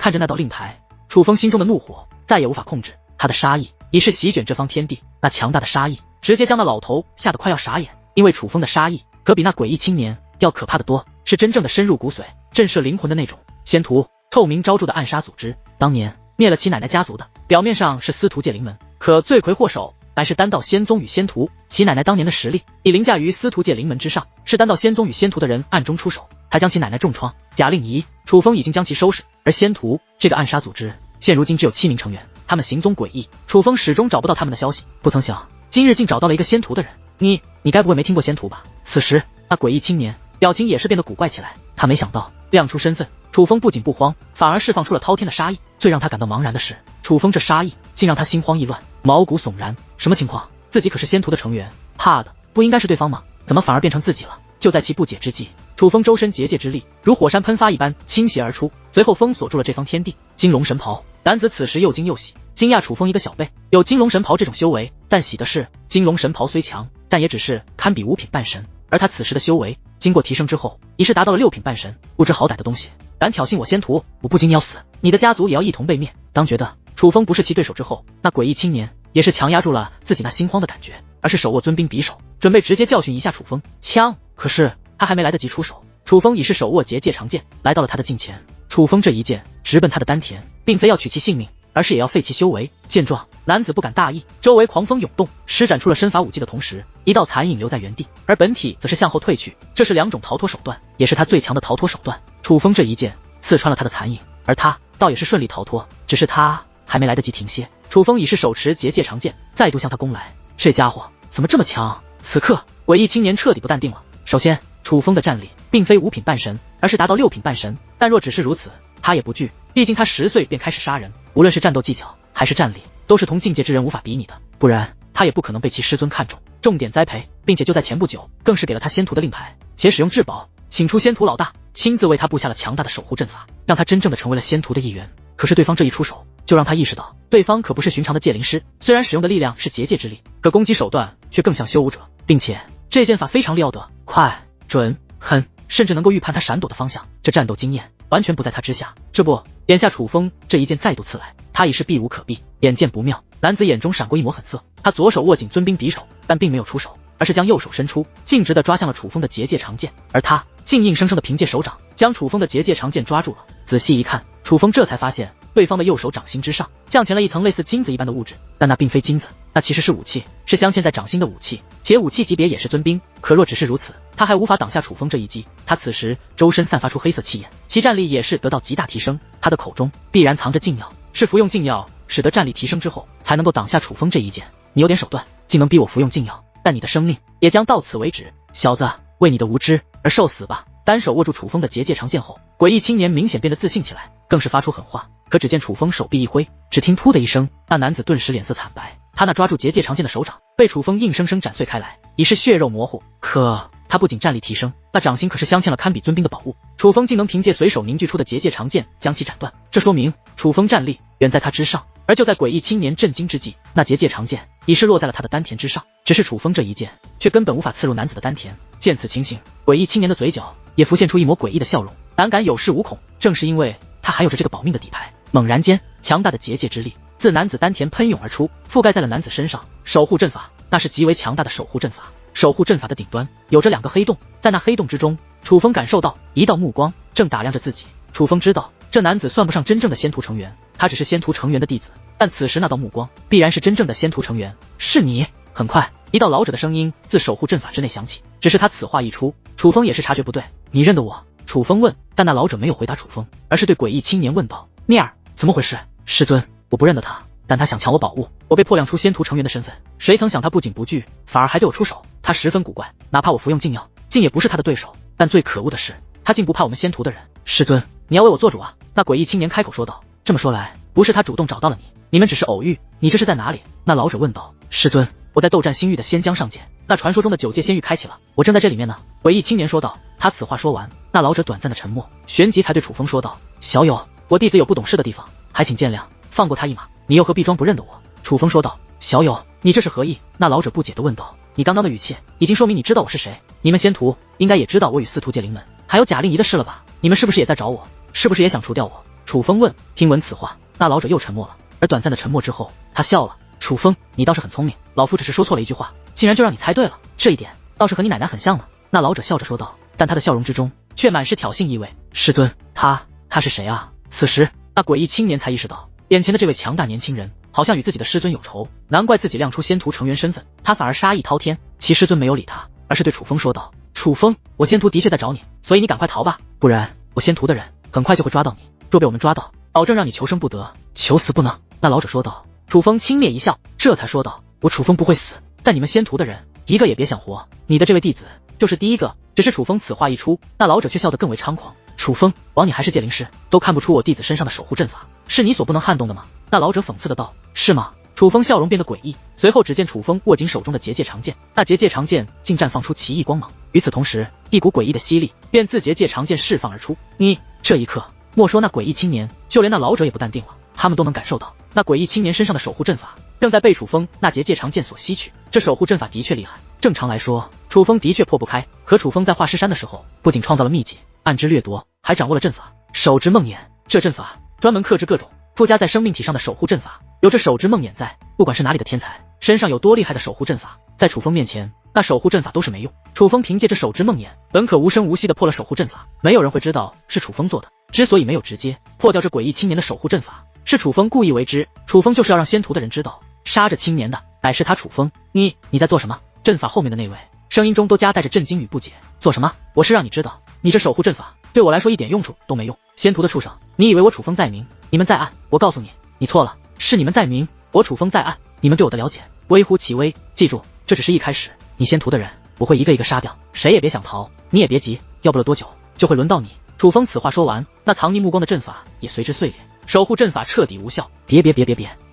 看着那道令牌，楚风心中的怒火再也无法控制，他的杀意已是席卷这方天地，那强大的杀意直接将那老头吓得快要傻眼，因为楚风的杀意可比那诡异青年要可怕的多，是真正的深入骨髓，震慑灵魂的那种。仙徒，臭名昭著的暗杀组织，当年灭了其奶奶家族的，表面上是司徒界灵门，可罪魁祸首乃是丹道仙宗与仙徒。其奶奶当年的实力已凌驾于司徒界灵门之上，是丹道仙宗与仙徒的人暗中出手，才将其奶奶重创。假令仪，楚风已经将其收拾。而仙徒这个暗杀组织现如今只有7名成员，他们行踪诡异，楚风始终找不到他们的消息。不曾想今日竟找到了一个仙徒的人。你该不会没听过仙徒吧？此时那诡异青年表情也是变得古怪起来，他没想到亮出身份，楚风不仅不慌，反而释放出了滔天的杀意。最让他感到茫然的是，楚风这杀意竟让他心慌意乱，毛骨悚然。什么情况？自己可是仙徒的成员，怕的不应该是对方吗？怎么反而变成自己了？就在其不解之际，楚风周身结界之力如火山喷发一般倾泻而出，随后封锁住了这方天地。金龙神袍，男子此时又惊又喜，惊讶楚风一个小辈有金龙神袍这种修为，但喜的是金龙神袍虽强，但也只是堪比5品半神，而他此时的修为经过提升之后已是达到了6品半神，不知好歹的东西，敢挑衅我仙徒，我不仅你要死，你的家族也要一同被灭。当觉得楚风不是其对手之后，那诡异青年也是强压住了自己那心慌的感觉，而是手握尊兵匕首，准备直接教训一下楚风。枪，可是他还没来得及出手，楚风已是手握结界长剑来到了他的近前。楚风这一剑直奔他的丹田，并非要取其性命，而是也要废其修为。见状，男子不敢大意，周围狂风涌动，施展出了身法武技的同时，一道残影留在原地，而本体则是向后退去。这是2种逃脱手段，也是他最强的逃脱手段。楚风这一剑刺穿了他的残影，而他倒也是顺利逃脱，只是他还没来得及停歇，楚风已是手持结界长剑再度向他攻来。这家伙怎么这么强？此刻诡异青年彻底不淡定了。首先，楚风的战力并非5品半神，而是达到6品半神，但若只是如此，他也不惧，毕竟他10岁便开始杀人，无论是战斗技巧还是战力，都是同境界之人无法比拟的，不然他也不可能被其师尊看中，重点栽培，并且就在前不久更是给了他仙徒的令牌，且使用至宝，请出仙徒老大亲自为他布下了强大的守护阵法，让他真正的成为了仙徒的一员。可是对方这一出手，就让他意识到对方可不是寻常的界灵师，虽然使用的力量是结界之力，可攻击手段却更像修武者，并且这剑法非常了得，快、准、狠，甚至能够预判他闪躲的方向，这战斗经验完全不在他之下。这不，眼下楚风这一剑再度刺来，他已是避无可避。眼见不妙，男子眼中闪过一抹狠色，他左手握紧尊兵匕首，但并没有出手，而是将右手伸出，径直地抓向了楚风的结界长剑，而他竟硬生生地凭借手掌将楚风的结界长剑抓住了。仔细一看，楚风这才发现对方的右手掌心之上降前了一层类似金子一般的物质，但那并非金子，那其实是武器，是镶嵌在掌心的武器，且武器级别也是尊兵。可若只是如此，他还无法挡下楚风这一击。他此时周身散发出黑色气焰，其战力也是得到极大提升，他的口中必然藏着禁药，是服用禁药使得战力提升之后才能够挡下楚风这一剑。你有点手段，竟能逼我服用禁药，但你的生命也将到此为止，小子，为你的无知而受死吧。单手握住楚风的结界长剑后，诡异青年明显变得自信起来，更是发出狠话。可只见楚风手臂一挥，只听噗的一声，那男子顿时脸色惨白，他那抓住结界长剑的手掌被楚风硬生生斩碎开来，已是血肉模糊。可他不仅战力提升，那掌心可是镶嵌了堪比尊兵的宝物，楚风竟能凭借随手凝聚出的结界长剑将其斩断，这说明楚风战力远在他之上。而就在诡异青年震惊之际，那结界长剑已是落在了他的丹田之上，只是楚风这一剑却根本无法刺入男子的丹田。见此情形，诡异青年的嘴角也浮现出一抹诡异的笑容，胆敢有恃无恐，正是因为他还有着这个保命的底牌。猛然间，强大的结界之力自男子丹田喷涌而出，覆盖在了男子身上。守护阵法，那是极为强大的守护阵法。守护阵法的顶端有着2个黑洞，在那黑洞之中，楚风感受到一道目光正打量着自己。楚风知道这男子算不上真正的仙徒成员，他只是仙徒成员的弟子，但此时那道目光必然是真正的仙徒成员。是你？很快，一道老者的声音自守护阵法之内响起，只是他此话一出，楚风也是察觉不对。你认得我？楚风问，但那老者没有回答楚风，而是对诡异青年问道：聂儿，怎么回事？师尊，我不认得他，但他想抢我宝物，我被迫亮出仙徒成员的身份，谁曾想他不仅不惧，反而还对我出手。他十分古怪，哪怕我服用禁药，竟也不是他的对手。但最可恶的是，他竟不怕我们仙徒的人。师尊，你要为我做主啊！那诡异青年开口说道。这么说来，不是他主动找到了你，你们只是偶遇，你这是在哪里？那老者问道。师尊，我在斗战星域的仙江上界，那传说中的9阶仙域开启了，我正在这里面呢。诡异青年说道。他此话说完，那老者短暂的沉默，旋即才对楚风说道：小友，我弟子有不懂事的地方，还请见谅，放过他一马。你又何必装不认得我？楚风说道。小友，你这是何意？那老者不解地问道。你刚刚的语气已经说明你知道我是谁，你们仙徒应该也知道我与司徒界灵门还有贾令仪的事了吧？你们是不是也在找我？是不是也想除掉我？楚风问。听闻此话，那老者又沉默了。而短暂的沉默之后，他笑了。楚风，你倒是很聪明，老夫只是说错了一句话，竟然就让你猜对了，这一点倒是和你奶奶很像呢。那老者笑着说道，但他的笑容之中却满是挑衅意味。师尊，他是谁啊？此时那诡异青年才意识到，眼前的这位强大年轻人好像与自己的师尊有仇，难怪自己亮出仙徒成员身份，他反而杀意滔天。其师尊没有理他，而是对楚风说道，楚风，我仙徒的确在找你，所以你赶快逃吧，不然我仙徒的人很快就会抓到你，若被我们抓到，保证让你求生不得，求死不能。那老者说道。楚风轻蔑一笑，这才说道，我楚风不会死，但你们仙徒的人一个也别想活，你的这位弟子就是第一个。只是楚风此话一出，那老者却笑得更为猖狂。楚风，枉你还是界灵师，都看不出我弟子身上的守护阵法是你所不能撼动的吗？那老者讽刺的道，是吗？楚风笑容变得诡异，随后只见楚风握紧手中的结界长剑，那结界长剑竟绽放出奇异光芒。与此同时，一股诡异的吸力便自结界长剑释放而出。你这一刻，莫说那诡异青年，就连那老者也不淡定了，他们都能感受到那诡异青年身上的守护阵法正在被楚风那结界长剑所吸取。这守护阵法的确厉害，正常来说，楚风的确破不开。可楚风在华尸山的时候，不仅创造了秘籍，暗之掠夺，还掌握了阵法守之梦魇。这阵法专门克制各种附加在生命体上的守护阵法，有着守之梦魇在，不管是哪里的天才，身上有多厉害的守护阵法，在楚风面前，那守护阵法都是没用。楚风凭借着守之梦魇，本可无声无息地破了守护阵法，没有人会知道是楚风做的。之所以没有直接破掉这诡异青年的守护阵法，是楚风故意为之。楚风就是要让仙徒的人知道，杀这青年的乃是他楚风。你在做什么？阵法后面的那位声音中都夹带着震惊与不解。做什么？我是让你知道，你这守护阵法对我来说一点用处都没用。仙徒的畜生，你以为我楚风在明，你们在暗？我告诉你，你错了，是你们在明，我楚风在暗。你们对我的了解微乎其微，记住，这只是一开始。你仙徒的人我会一个一个杀掉，谁也别想逃，你也别急，要不了多久就会轮到你。楚风此话说完，那藏匿目光的阵法也随之碎裂，守护阵法彻底无效。别，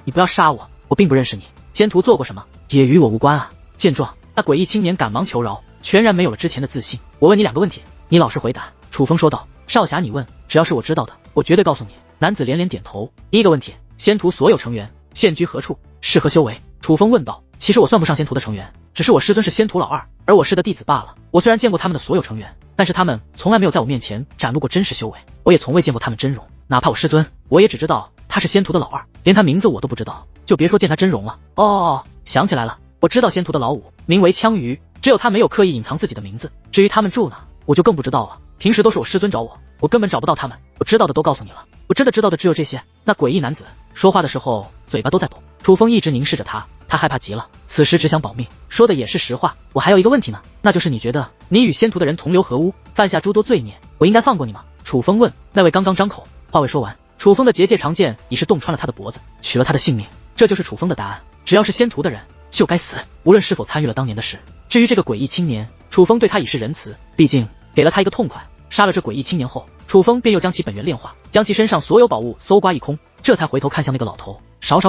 你不要杀我，我并不认识你，仙徒做过什么也与我无关啊。见状，那诡异青年赶忙求饶，全然没有了之前的自信。我问你2个问题，你老实回答。楚风说道。少侠你问，只要是我知道的，我绝对告诉你。男子连连点头。第一个问题，仙徒所有成员现居何处，适合修为？楚风问道。其实我算不上仙徒的成员，只是我师尊是仙徒老2，而我师的弟子罢了。我虽然见过他们的所有成员，但是他们从来没有在我面前展露过真实修为，我也从未见过他们真容。哪怕我师尊，我也只知道他是仙徒的老2，连他名字我都不知道，就别说见他真容了。想起来了，我知道仙徒的老5名为枪鱼，只有他没有刻意隐藏自己的名字。至于他们住哪，我就更不知道了。平时都是我师尊找我，我根本找不到他们。我知道的都告诉你了，我真的知道的只有这些。那诡异男子说话的时候嘴巴都在抖。楚风一直凝视着他，他害怕极了，此时只想保命，说的也是实话。我还有一个问题呢，那就是你觉得你与仙徒的人同流合污，犯下诸多罪孽，我应该放过你吗？楚风问。那位刚刚张口，话未说完，楚风的结界长剑已是洞穿了他的脖子，取了他的性命。这就是楚风的答案，只要是仙徒的人就该死，无论是否参与了当年的事。至于这个诡异青年，楚风对他已是仁慈，毕竟给了他一个痛快。杀了这诡异青年后，楚风便又将其本源炼化，将其身上所有宝物搜刮一空，这才回头看向那个老头。少，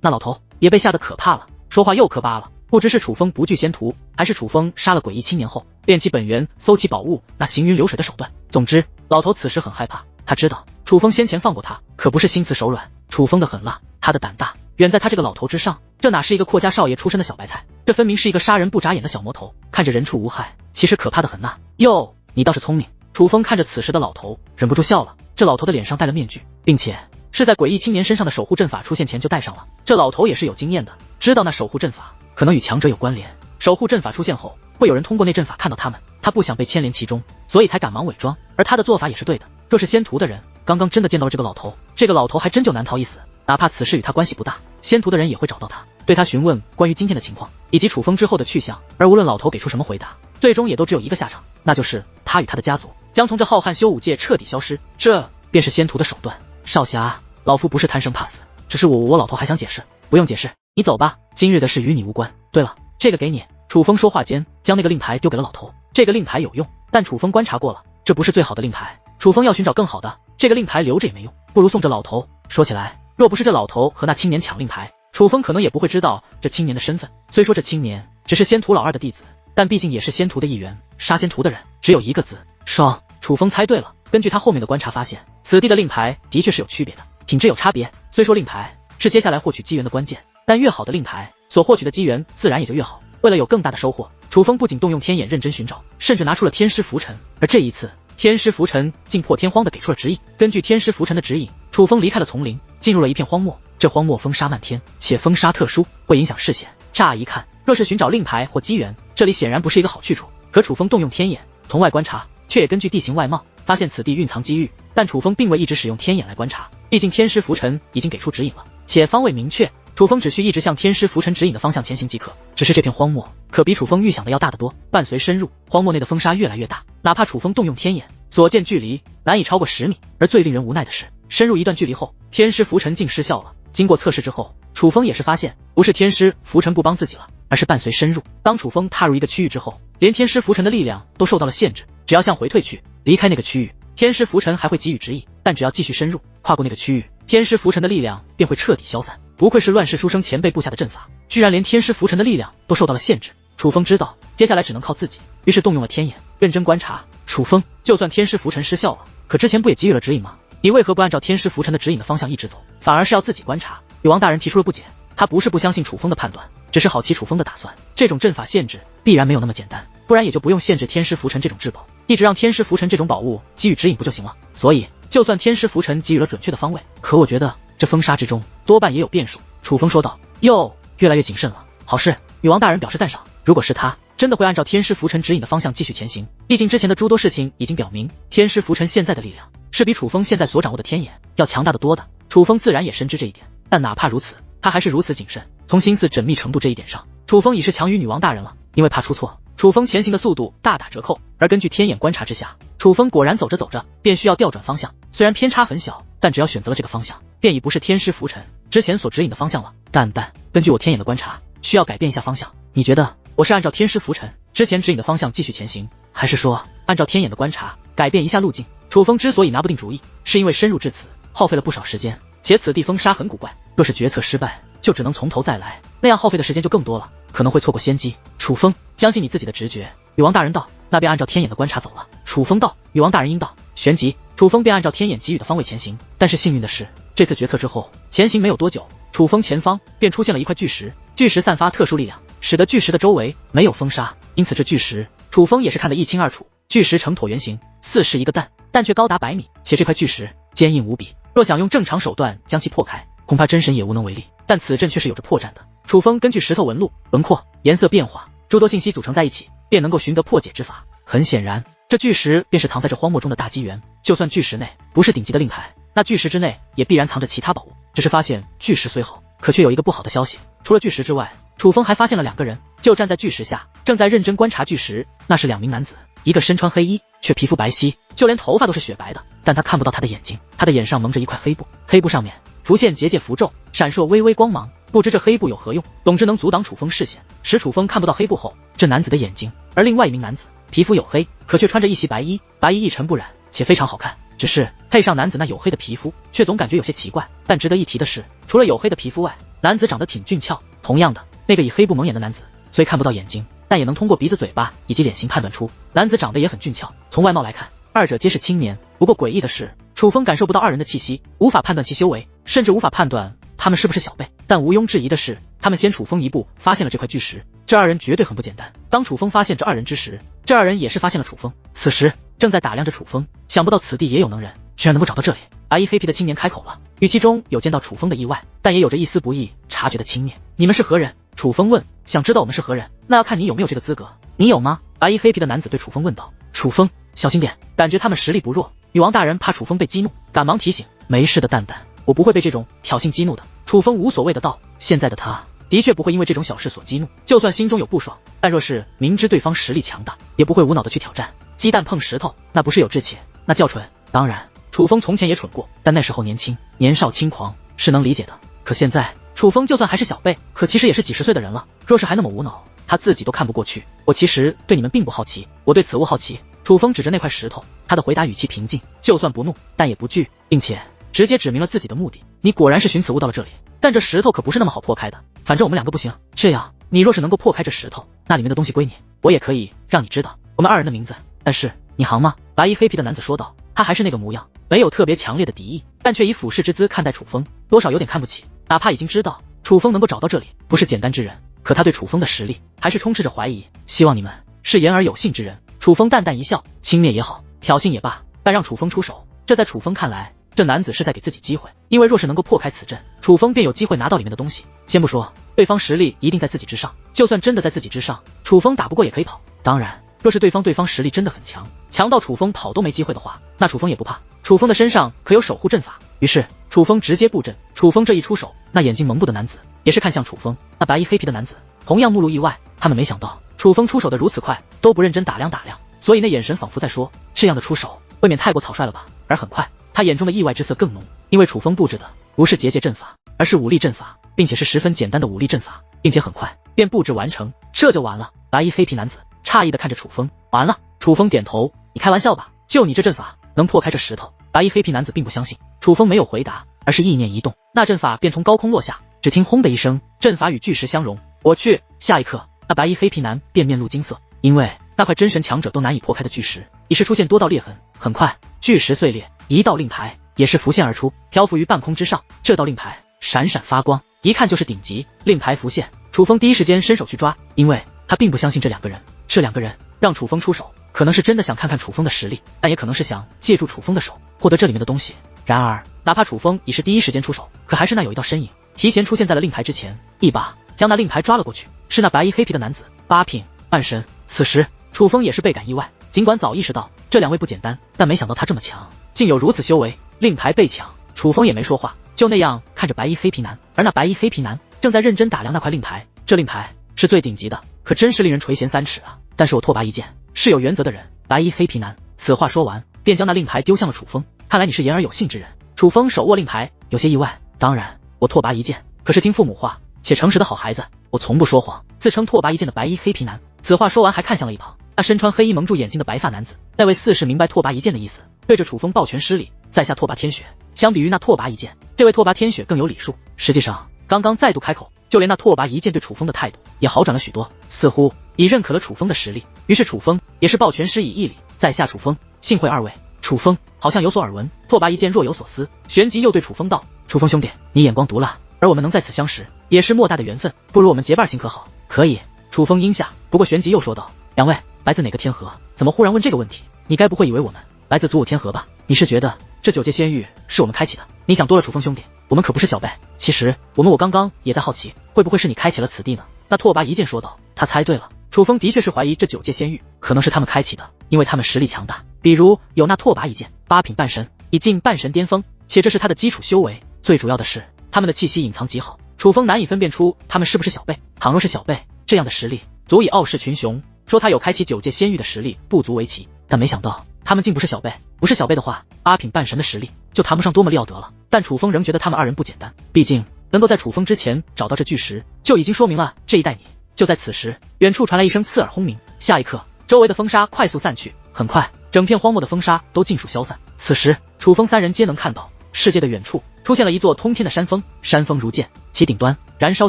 那老头也被吓得可怕了，说话又磕巴了。不知是楚风不惧仙徒，还是楚风杀了诡异青年后炼其本源，搜其宝物那行云流水的手段。总之，老头此时很害怕，他知道楚风先前放过他，可不是心慈手软。楚风的狠辣，他的胆大，远在他这个老头之上。这哪是一个阔家少爷出身的小白菜，这分明是一个杀人不眨眼的小魔头，看着人畜无害，其实可怕的很呐。哟，你倒是聪明。楚风看着此时的老头，忍不住笑了。这老头的脸上戴了面具，并且是在诡异青年身上的守护阵法出现前就戴上了。这老头也是有经验的，知道那守护阵法可能与强者有关联。守护阵法出现后，会有人通过那阵法看到他们，他不想被牵连其中，所以才赶忙伪装。而他的做法也是对的。若是仙徒的人刚刚真的见到了这个老头，这个老头还真就难逃一死。哪怕此事与他关系不大，仙徒的人也会找到他，对他询问关于今天的情况以及楚风之后的去向。而无论老头给出什么回答，最终也都只有一个下场，那就是他与他的家族将从这浩瀚修武界彻底消失。这便是仙徒的手段。少侠，老夫不是贪生怕死，只是我老头还想解释。不用解释，你走吧，今日的事与你无关。对了，这个给你。楚风说话间将那个令牌丢给了老头。这个令牌有用，但楚风观察过了，这不是最好的令牌。楚风要寻找更好的，这个令牌留着也没用，不如送这老头。说起来，若不是这老头和那青年抢令牌，楚风可能也不会知道这青年的身份。虽说这青年只是仙徒老2的弟子，但毕竟也是仙徒的一员。杀仙徒的人只有一个字，爽。楚风猜对了，根据他后面的观察发现，此地的令牌的确是有区别的，品质有差别。虽说令牌是接下来获取机缘的关键，但越好的令牌所获取的机缘自然也就越好。为了有更大的收获，楚风不仅动用天眼认真寻找，甚至拿出了天师拂尘。而这一次天师浮尘竟破天荒地给出了指引。根据天师浮尘的指引，楚风离开了丛林，进入了一片荒漠。这荒漠风沙漫天，且风沙特殊，会影响视线。乍一看，若是寻找令牌或机缘，这里显然不是一个好去处。可楚风动用天眼，从外观察，却也根据地形外貌，发现此地蕴藏机遇。但楚风并未一直使用天眼来观察，毕竟天师浮尘已经给出指引了，且方位明确。楚风只需一直向天师浮尘指引的方向前行即可。只是这片荒漠可比楚风预想的要大得多。伴随深入，荒漠内的风沙越来越大，哪怕楚风动用天眼，所见距离难以超过10米。而最令人无奈的是，深入一段距离后，天师浮尘竟失效了。经过测试之后，楚风也是发现，不是天师浮尘不帮自己了，而是伴随深入，当楚风踏入一个区域之后，连天师浮尘的力量都受到了限制。只要向回退去，离开那个区域，天师浮尘还会给予指引，但只要继续深入，跨过那个区域，天师浮尘的力量便会彻底消散。不愧是乱世书生前辈布下的阵法，居然连天师浮尘的力量都受到了限制。楚风知道接下来只能靠自己，于是动用了天眼，认真观察。楚风，就算天师浮尘失效了，可之前不也给予了指引吗？你为何不按照天师浮尘的指引的方向一直走，反而是要自己观察？女王大人提出了不解，他不是不相信楚风的判断，只是好奇楚风的打算。这种阵法限制必然没有那么简单，不然也就不用限制天师浮尘这种至宝，一直让天师浮尘这种宝物给予指引不就行了？所以就算天师浮尘给予了准确的方位，可我觉得这风沙之中多半也有变数。楚风说道。哟，越来越谨慎了，好事。女王大人表示赞赏。如果是他，真的会按照天师浮尘指引的方向继续前行。毕竟之前的诸多事情已经表明，天师浮尘现在的力量是比楚风现在所掌握的天眼要强大得多的。楚风自然也深知这一点，但哪怕如此，他还是如此谨慎。从心思缜密程度这一点上，楚风已是强于女王大人了。因为怕出错，楚风前行的速度大打折扣。而根据天眼观察之下，楚风果然走着走着便需要调转方向。虽然偏差很小，但只要选择了这个方向，便已不是天师浮尘之前所指引的方向了。但根据我天眼的观察，需要改变一下方向。你觉得我是按照天师浮尘之前指引的方向继续前行，还是说按照天眼的观察改变一下路径？楚风之所以拿不定主意，是因为深入至此耗费了不少时间，且此地风沙很古怪，若是决策失败，就只能从头再来，那样耗费的时间就更多了，可能会错过先机。楚风，相信你自己的直觉。女王大人道，那便按照天眼的观察走了。楚风道。女王大人应道。旋即，楚风便按照天眼给予的方位前行。但是幸运的是，这次决策之后，前行没有多久，楚风前方便出现了一块巨石。巨石散发特殊力量，使得巨石的周围没有风沙，因此这巨石楚风也是看得一清二楚。巨石呈椭圆形，似是一个蛋，但却高达100米，且这块巨石坚硬无比，若想用正常手段将其破开，恐怕真神也无能为力。但此阵却是有着破绽的。楚风根据石头纹路、轮廓、颜色变化诸多信息组成在一起，便能够寻得破解之法。很显然，这巨石便是藏在这荒漠中的大机缘。就算巨石内不是顶级的令牌，那巨石之内也必然藏着其他宝物。只是发现巨石虽好，可却有一个不好的消息，除了巨石之外，楚风还发现了2个人，就站在巨石下，正在认真观察巨石。那是2名男子，一个身穿黑衣，却皮肤白皙，就连头发都是雪白的，但他看不到他的眼睛，他的眼上蒙着一块黑布，黑布上面浮现结界符咒，闪烁微微光芒。不知这黑布有何用，总之能阻挡楚风视线，使楚风看不到黑布后这男子的眼睛。而另外一名男子皮肤黝黑，可却穿着一袭白衣，白衣一尘不染，且非常好看。只是配上男子那黝黑的皮肤，却总感觉有些奇怪。但值得一提的是，除了黝黑的皮肤外，男子长得挺俊俏。同样的，那个以黑布蒙眼的男子，虽看不到眼睛，但也能通过鼻子、嘴巴以及脸型判断出男子长得也很俊俏。从外貌来看，二者皆是青年。不过诡异的是，楚风感受不到2人的气息，无法判断其修为，甚至无法判断他们是不是小辈。但毋庸置疑的是，他们先楚风一步发现了这块巨石，这2人绝对很不简单。当楚风发现这2人之时，这2人也是发现了楚风，此时正在打量着楚风。想不到此地也有能人，居然能够找到这里。白衣黑皮的青年开口了，语气中有见到楚风的意外，但也有着一丝不易察觉的轻蔑。你们是何人？楚风问。想知道我们是何人，那要看你有没有这个资格。你有吗？白衣黑皮的男子对楚风问道。楚风，小心点，感觉他们实力不弱。女王大人怕楚风被激怒，赶忙提醒。没事的蛋蛋，我不会被这种挑衅激怒的。楚风无所谓的道。现在的他的确不会因为这种小事所激怒，就算心中有不爽，但若是明知对方实力强大，也不会无脑的去挑战。鸡蛋碰石头，那不是有志气，那叫蠢。当然，楚风从前也蠢过，但那时候年轻，年少轻狂，是能理解的。可现在，楚风就算还是小辈，可其实也是几十岁的人了，若是还那么无脑，他自己都看不过去。我其实对你们并不好奇，我对此物好奇。楚风指着那块石头，他的回答语气平静，就算不怒，但也不惧，并且直接指明了自己的目的。你果然是寻此物到了这里，但这石头可不是那么好破开的，反正我们2个不行。这样，你若是能够破开这石头，那里面的东西归你，我也可以让你知道我们2人的名字。但是你行吗？白衣黑皮的男子说道。他还是那个模样，没有特别强烈的敌意，但却以俯视之姿看待楚风，多少有点看不起。哪怕已经知道楚风能够找到这里不是简单之人，可他对楚风的实力还是充斥着怀疑。希望你们是言而有信之人。楚风淡淡一笑，轻蔑也好，挑衅也罢，但让楚风出手，这在楚风看来，这男子是在给自己机会，因为若是能够破开此阵，楚风便有机会拿到里面的东西。先不说对方实力一定在自己之上，就算真的在自己之上，楚风打不过也可以跑。当然，若是对方实力真的很强，强到楚风跑都没机会的话，那楚风也不怕。楚风的身上可有守护阵法，于是楚风直接布阵。楚风这一出手，那眼睛蒙布的男子也是看向楚风，那白衣黑皮的男子同样目露意外。他们没想到楚风出手的如此快，都不认真打量，所以那眼神仿佛在说，这样的出手未免太过草率了吧。而很快，他眼中的意外之色更浓，因为楚风布置的不是结界阵法，而是武力阵法，并且是十分简单的武力阵法，并且很快便布置完成，这就完了。白衣黑皮男子诧异地看着楚风，完了。楚风点头，你开玩笑吧，就你这阵法能破开这石头？白衣黑皮男子并不相信。楚风没有回答，而是意念一动，那阵法便从高空落下，只听轰的一声，阵法与巨石相融。我去！下一刻，那白衣黑皮男便面露惊色，因为那块真神强者都难以破开的巨石，已是出现多道裂痕。很快，巨石碎裂，一道令牌也是浮现而出，漂浮于半空之上。这道令牌闪闪发光，一看就是顶级。令牌浮现，楚风第一时间伸手去抓，因为他并不相信这两个人。这两个人让楚风出手，可能是真的想看看楚风的实力，但也可能是想借助楚风的手获得这里面的东西。然而，哪怕楚风已是第一时间出手，可还是那有一道身影提前出现在了令牌之前，一把将那令牌抓了过去。是那白衣黑皮的男子，八品半神。此时楚风也是倍感意外，尽管早意识到这两位不简单，但没想到他这么强，竟有如此修为。令牌被抢，楚风也没说话，就那样看着白衣黑皮男。而那白衣黑皮男正在认真打量那块令牌，这令牌是最顶级的，可真是令人垂涎三尺啊！但是我拓跋一剑是有原则的人。白衣黑皮男此话说完，便将那令牌丢向了楚风。看来你是言而有信之人。楚风手握令牌，有些意外。当然，我拓跋一剑可是听父母话且诚实的好孩子，我从不说谎。自称拓跋一剑的白衣黑皮男，此话说完还看向了一旁那身穿黑衣蒙住眼睛的白发男子。那位似是明白拓跋一剑的意思，对着楚风抱拳施礼。在下拓跋天雪。相比于那拓跋一剑，这位拓跋天雪更有礼数。实际上，刚刚再度开口，就连那拓跋一剑对楚风的态度也好转了许多，似乎已认可了楚风的实力。于是楚风也是抱拳施以一礼，在下楚风，幸会二位。楚风好像有所耳闻，拓跋一剑若有所思，旋即又对楚风道：楚风兄弟，你眼光毒辣，而我们能在此相识，也是莫大的缘分，不如我们结伴行可好？可以。楚风应下，不过旋即又说道：两位来自哪个天河？怎么忽然问这个问题？你该不会以为我们来自祖武天河吧？你是觉得这九界仙域是我们开启的？你想多了，楚风兄弟，我们可不是小辈。其实我刚刚也在好奇，会不会是你开启了此地呢？那拓跋一剑说道。他猜对了，楚风的确是怀疑这九界仙域可能是他们开启的，因为他们实力强大，比如有那拓跋一剑八品半神，已近半神巅峰，且这是他的基础修为。最主要的是他们的气息隐藏极好，楚风难以分辨出他们是不是小辈。倘若是小辈，这样的实力足以傲视群雄，说他有开启九界仙域的实力不足为奇。但没想到他们竟不是小辈，不是小辈的话，八品半神的实力就谈不上多么了得了。但楚风仍觉得他们二人不简单，毕竟能够在楚风之前找到这巨石，就已经说明了这一代你。就在此时，远处传来一声刺耳轰鸣，下一刻，周围的风沙快速散去，很快，整片荒漠的风沙都尽数消散。此时，楚风三人皆能看到，世界的远处出现了一座通天的山峰，山峰如剑，其顶端燃烧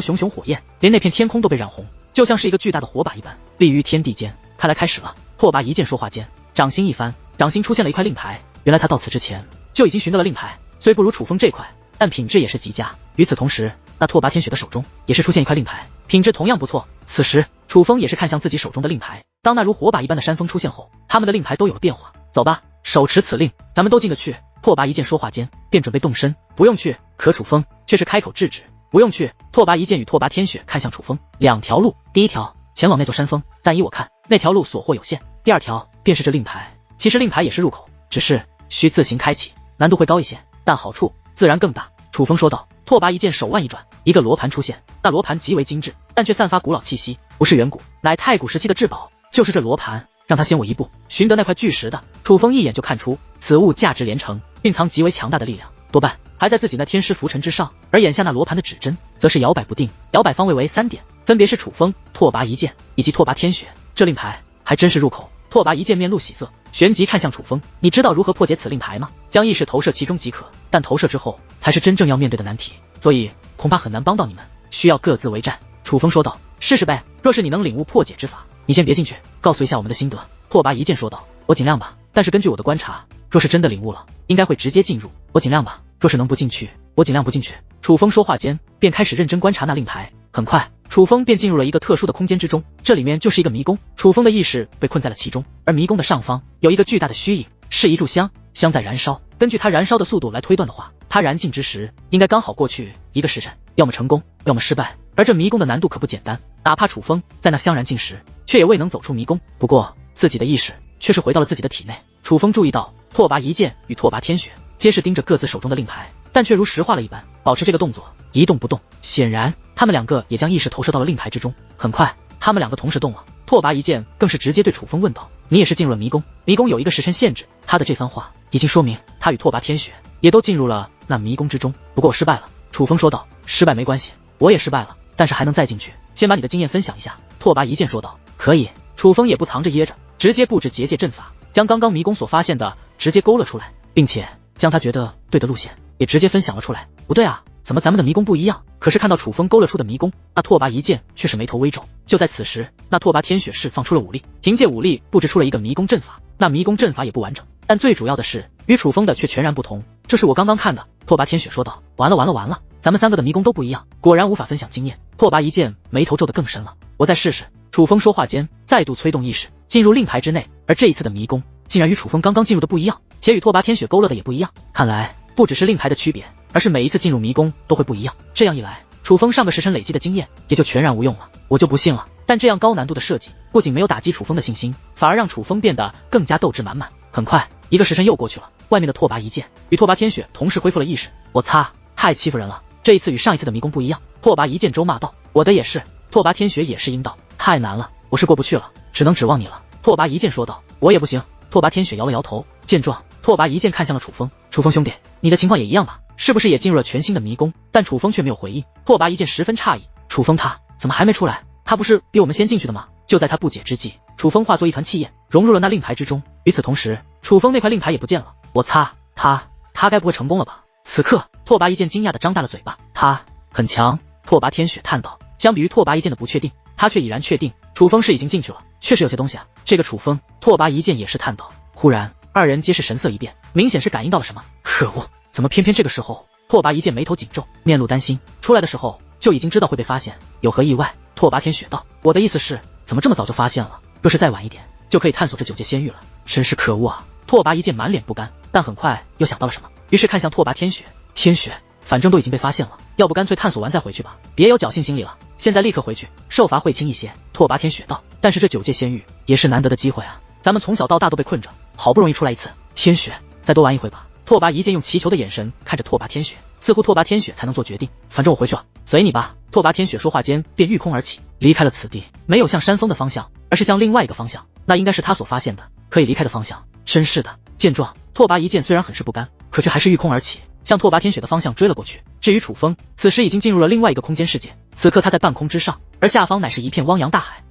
熊熊火焰，连那片天空都被染红，就像是一个巨大的火把一般，立于天地间。看来开始了。拓跋一剑说话间，掌心一翻，掌心出现了一块令牌。原来他到此之前就已经寻得了令牌，虽不如楚风这块，但品质也是极佳。与此同时，那拓跋天雪的手中也是出现一块令牌，品质同样不错。此时，楚风也是看向自己手中的令牌。当那如火把一般的山峰出现后，他们的令牌都有了变化。走吧，手持此令，咱们都进得去。拓跋一剑说话间，便准备动身。不用去。可楚风却是开口制止，不用去。拓跋一剑与拓跋天雪看向楚风，两条路，第一条前往那座山峰，但依我看，那条路所获有限。第二条便是这令牌。其实令牌也是入口，只是需自行开启，难度会高一些，但好处自然更大。楚风说道。拓跋一剑手腕一转，一个罗盘出现，那罗盘极为精致，但却散发古老气息，不是远古，乃太古时期的至宝。就是这罗盘，让他先我一步寻得那块巨石的。楚风一眼就看出此物价值连城，蕴藏极为强大的力量，多半还在自己那天师浮尘之上。而眼下那罗盘的指针则是摇摆不定，摇摆方位为3点，分别是楚风、拓跋一剑以及拓跋天雪。这令牌还真是入口。拓跋一剑面露喜色，旋即看向楚风，你知道如何破解此令牌吗？将意识投射其中即可，但投射之后才是真正要面对的难题，所以恐怕很难帮到你们，需要各自为战。楚风说道。试试呗，若是你能领悟破解之法，你先别进去，告诉一下我们的心得。拓跋一剑说道。我尽量吧，但是根据我的观察，若是真的领悟了，应该会直接进入。我尽量吧，若是能不进去，我尽量不进去。楚风说话间，便开始认真观察那令牌。很快，楚风便进入了一个特殊的空间之中，这里面就是一个迷宫。楚风的意识被困在了其中，而迷宫的上方有一个巨大的虚影，是一炷香，香在燃烧，根据它燃烧的速度来推断的话，它燃尽之时应该刚好过去1个时辰，要么成功，要么失败。而这迷宫的难度可不简单，哪怕楚风在那香燃尽时，却也未能走出迷宫。不过自己的意识却是回到了自己的体内。楚风注意到拓跋一剑与拓跋天雪皆是盯着各自手中的令牌，但却如石化了一般，保持这个动作一动不动。显然他们两个也将意识投射到了令牌之中。很快他们两个同时动了，拓跋一剑更是直接对楚风问道：你也是进入了迷宫？迷宫有1个时辰限制。他的这番话已经说明他与拓跋天雪也都进入了那迷宫之中。不过我失败了，楚风说道。失败没关系，我也失败了，但是还能再进去。先把你的经验分享一下。拓跋一剑说道。可以。楚风也不藏着掖着，直接布置结界阵法，将刚刚迷宫所发现的直接勾了出来，并且将他觉得对的路线也直接分享了出来。不对啊，怎么咱们的迷宫不一样？可是看到楚风勾勒出的迷宫，那拓跋一剑却是眉头微皱。就在此时，那拓跋天雪释放出了武力，凭借武力布置出了一个迷宫阵法。那迷宫阵法也不完整，但最主要的是与楚风的却全然不同。这是我刚刚看的。拓跋天雪说道。完了，咱们3个的迷宫都不一样，果然无法分享经验。拓跋一剑眉头皱得更深了。我再试试。楚风说话间再度催动意识进入令牌之内，而这一次的迷宫竟然与楚风刚刚进入的不一样，且与拓跋天雪勾勒的也不一样。看来不只是令牌的区别，而是每一次进入迷宫都会不一样。这样一来，楚风上个时辰累积的经验也就全然无用了。我就不信了。但这样高难度的设计不仅没有打击楚风的信心，反而让楚风变得更加斗志满满。很快1个时辰又过去了，外面的拓跋一剑与拓跋天雪同时恢复了意识。我擦，太欺负人了，这一次与上一次的迷宫不一样。拓跋一剑咒骂道。我的也是。拓跋天雪也是应道。太难了，我是过不去了，只能指望你了。拓跋一剑说道。我也不行。拓跋天雪摇了摇头。见状，拓跋一剑看向了楚风。楚风兄弟，你的情况也一样吧？是不是也进入了全新的迷宫？但楚风却没有回应。拓跋一剑十分诧异，楚风他怎么还没出来？他不是比我们先进去的吗？就在他不解之际，楚风化作一团气焰融入了那令牌之中。与此同时，楚风那块令牌也不见了。我擦，他该不会成功了吧？此刻拓跋一剑惊讶地张大了嘴巴。他很强。拓跋天雪叹道。相比于拓跋一剑的不确定，他却已然确定楚风是已经进去了。确实有些东西啊，这个楚风。拓跋一剑也是叹道。忽然二人皆是神色一变，明显是感应到了什么。可恶，怎么偏偏这个时候？拓跋一剑眉头紧皱，面露担心。出来的时候就已经知道会被发现，有何意外？拓跋天雪道。我的意思是，怎么这么早就发现了？若是再晚一点，就可以探索这9界仙域了。真是可恶啊！拓跋一剑满脸不甘，但很快又想到了什么，于是看向拓跋天雪。天雪，反正都已经被发现了，要不干脆探索完再回去吧，别有侥幸心理了。现在立刻回去，受罚会轻一些。拓跋天雪道。但是这9界仙域也是难得的机会啊，咱们从小到大都被困着，好不容易出来一次。天雪，再多玩一回吧。拓跋一剑用祈求的眼神看着拓跋天雪，似乎拓跋天雪才能做决定。反正我回去了，随你吧。拓跋天雪说话间便御空而起，离开了此地，没有向山峰的方向，而是向另外一个方向，那应该是他所发现的可以离开的方向。真是的。见状，拓跋一剑虽然很是不甘，可却还是御空而起，向拓跋天雪的方向追了过去。至于楚风，此时已经进入了另外一个空间世界，此刻他在半空之上，而下方乃是一片汪洋大海。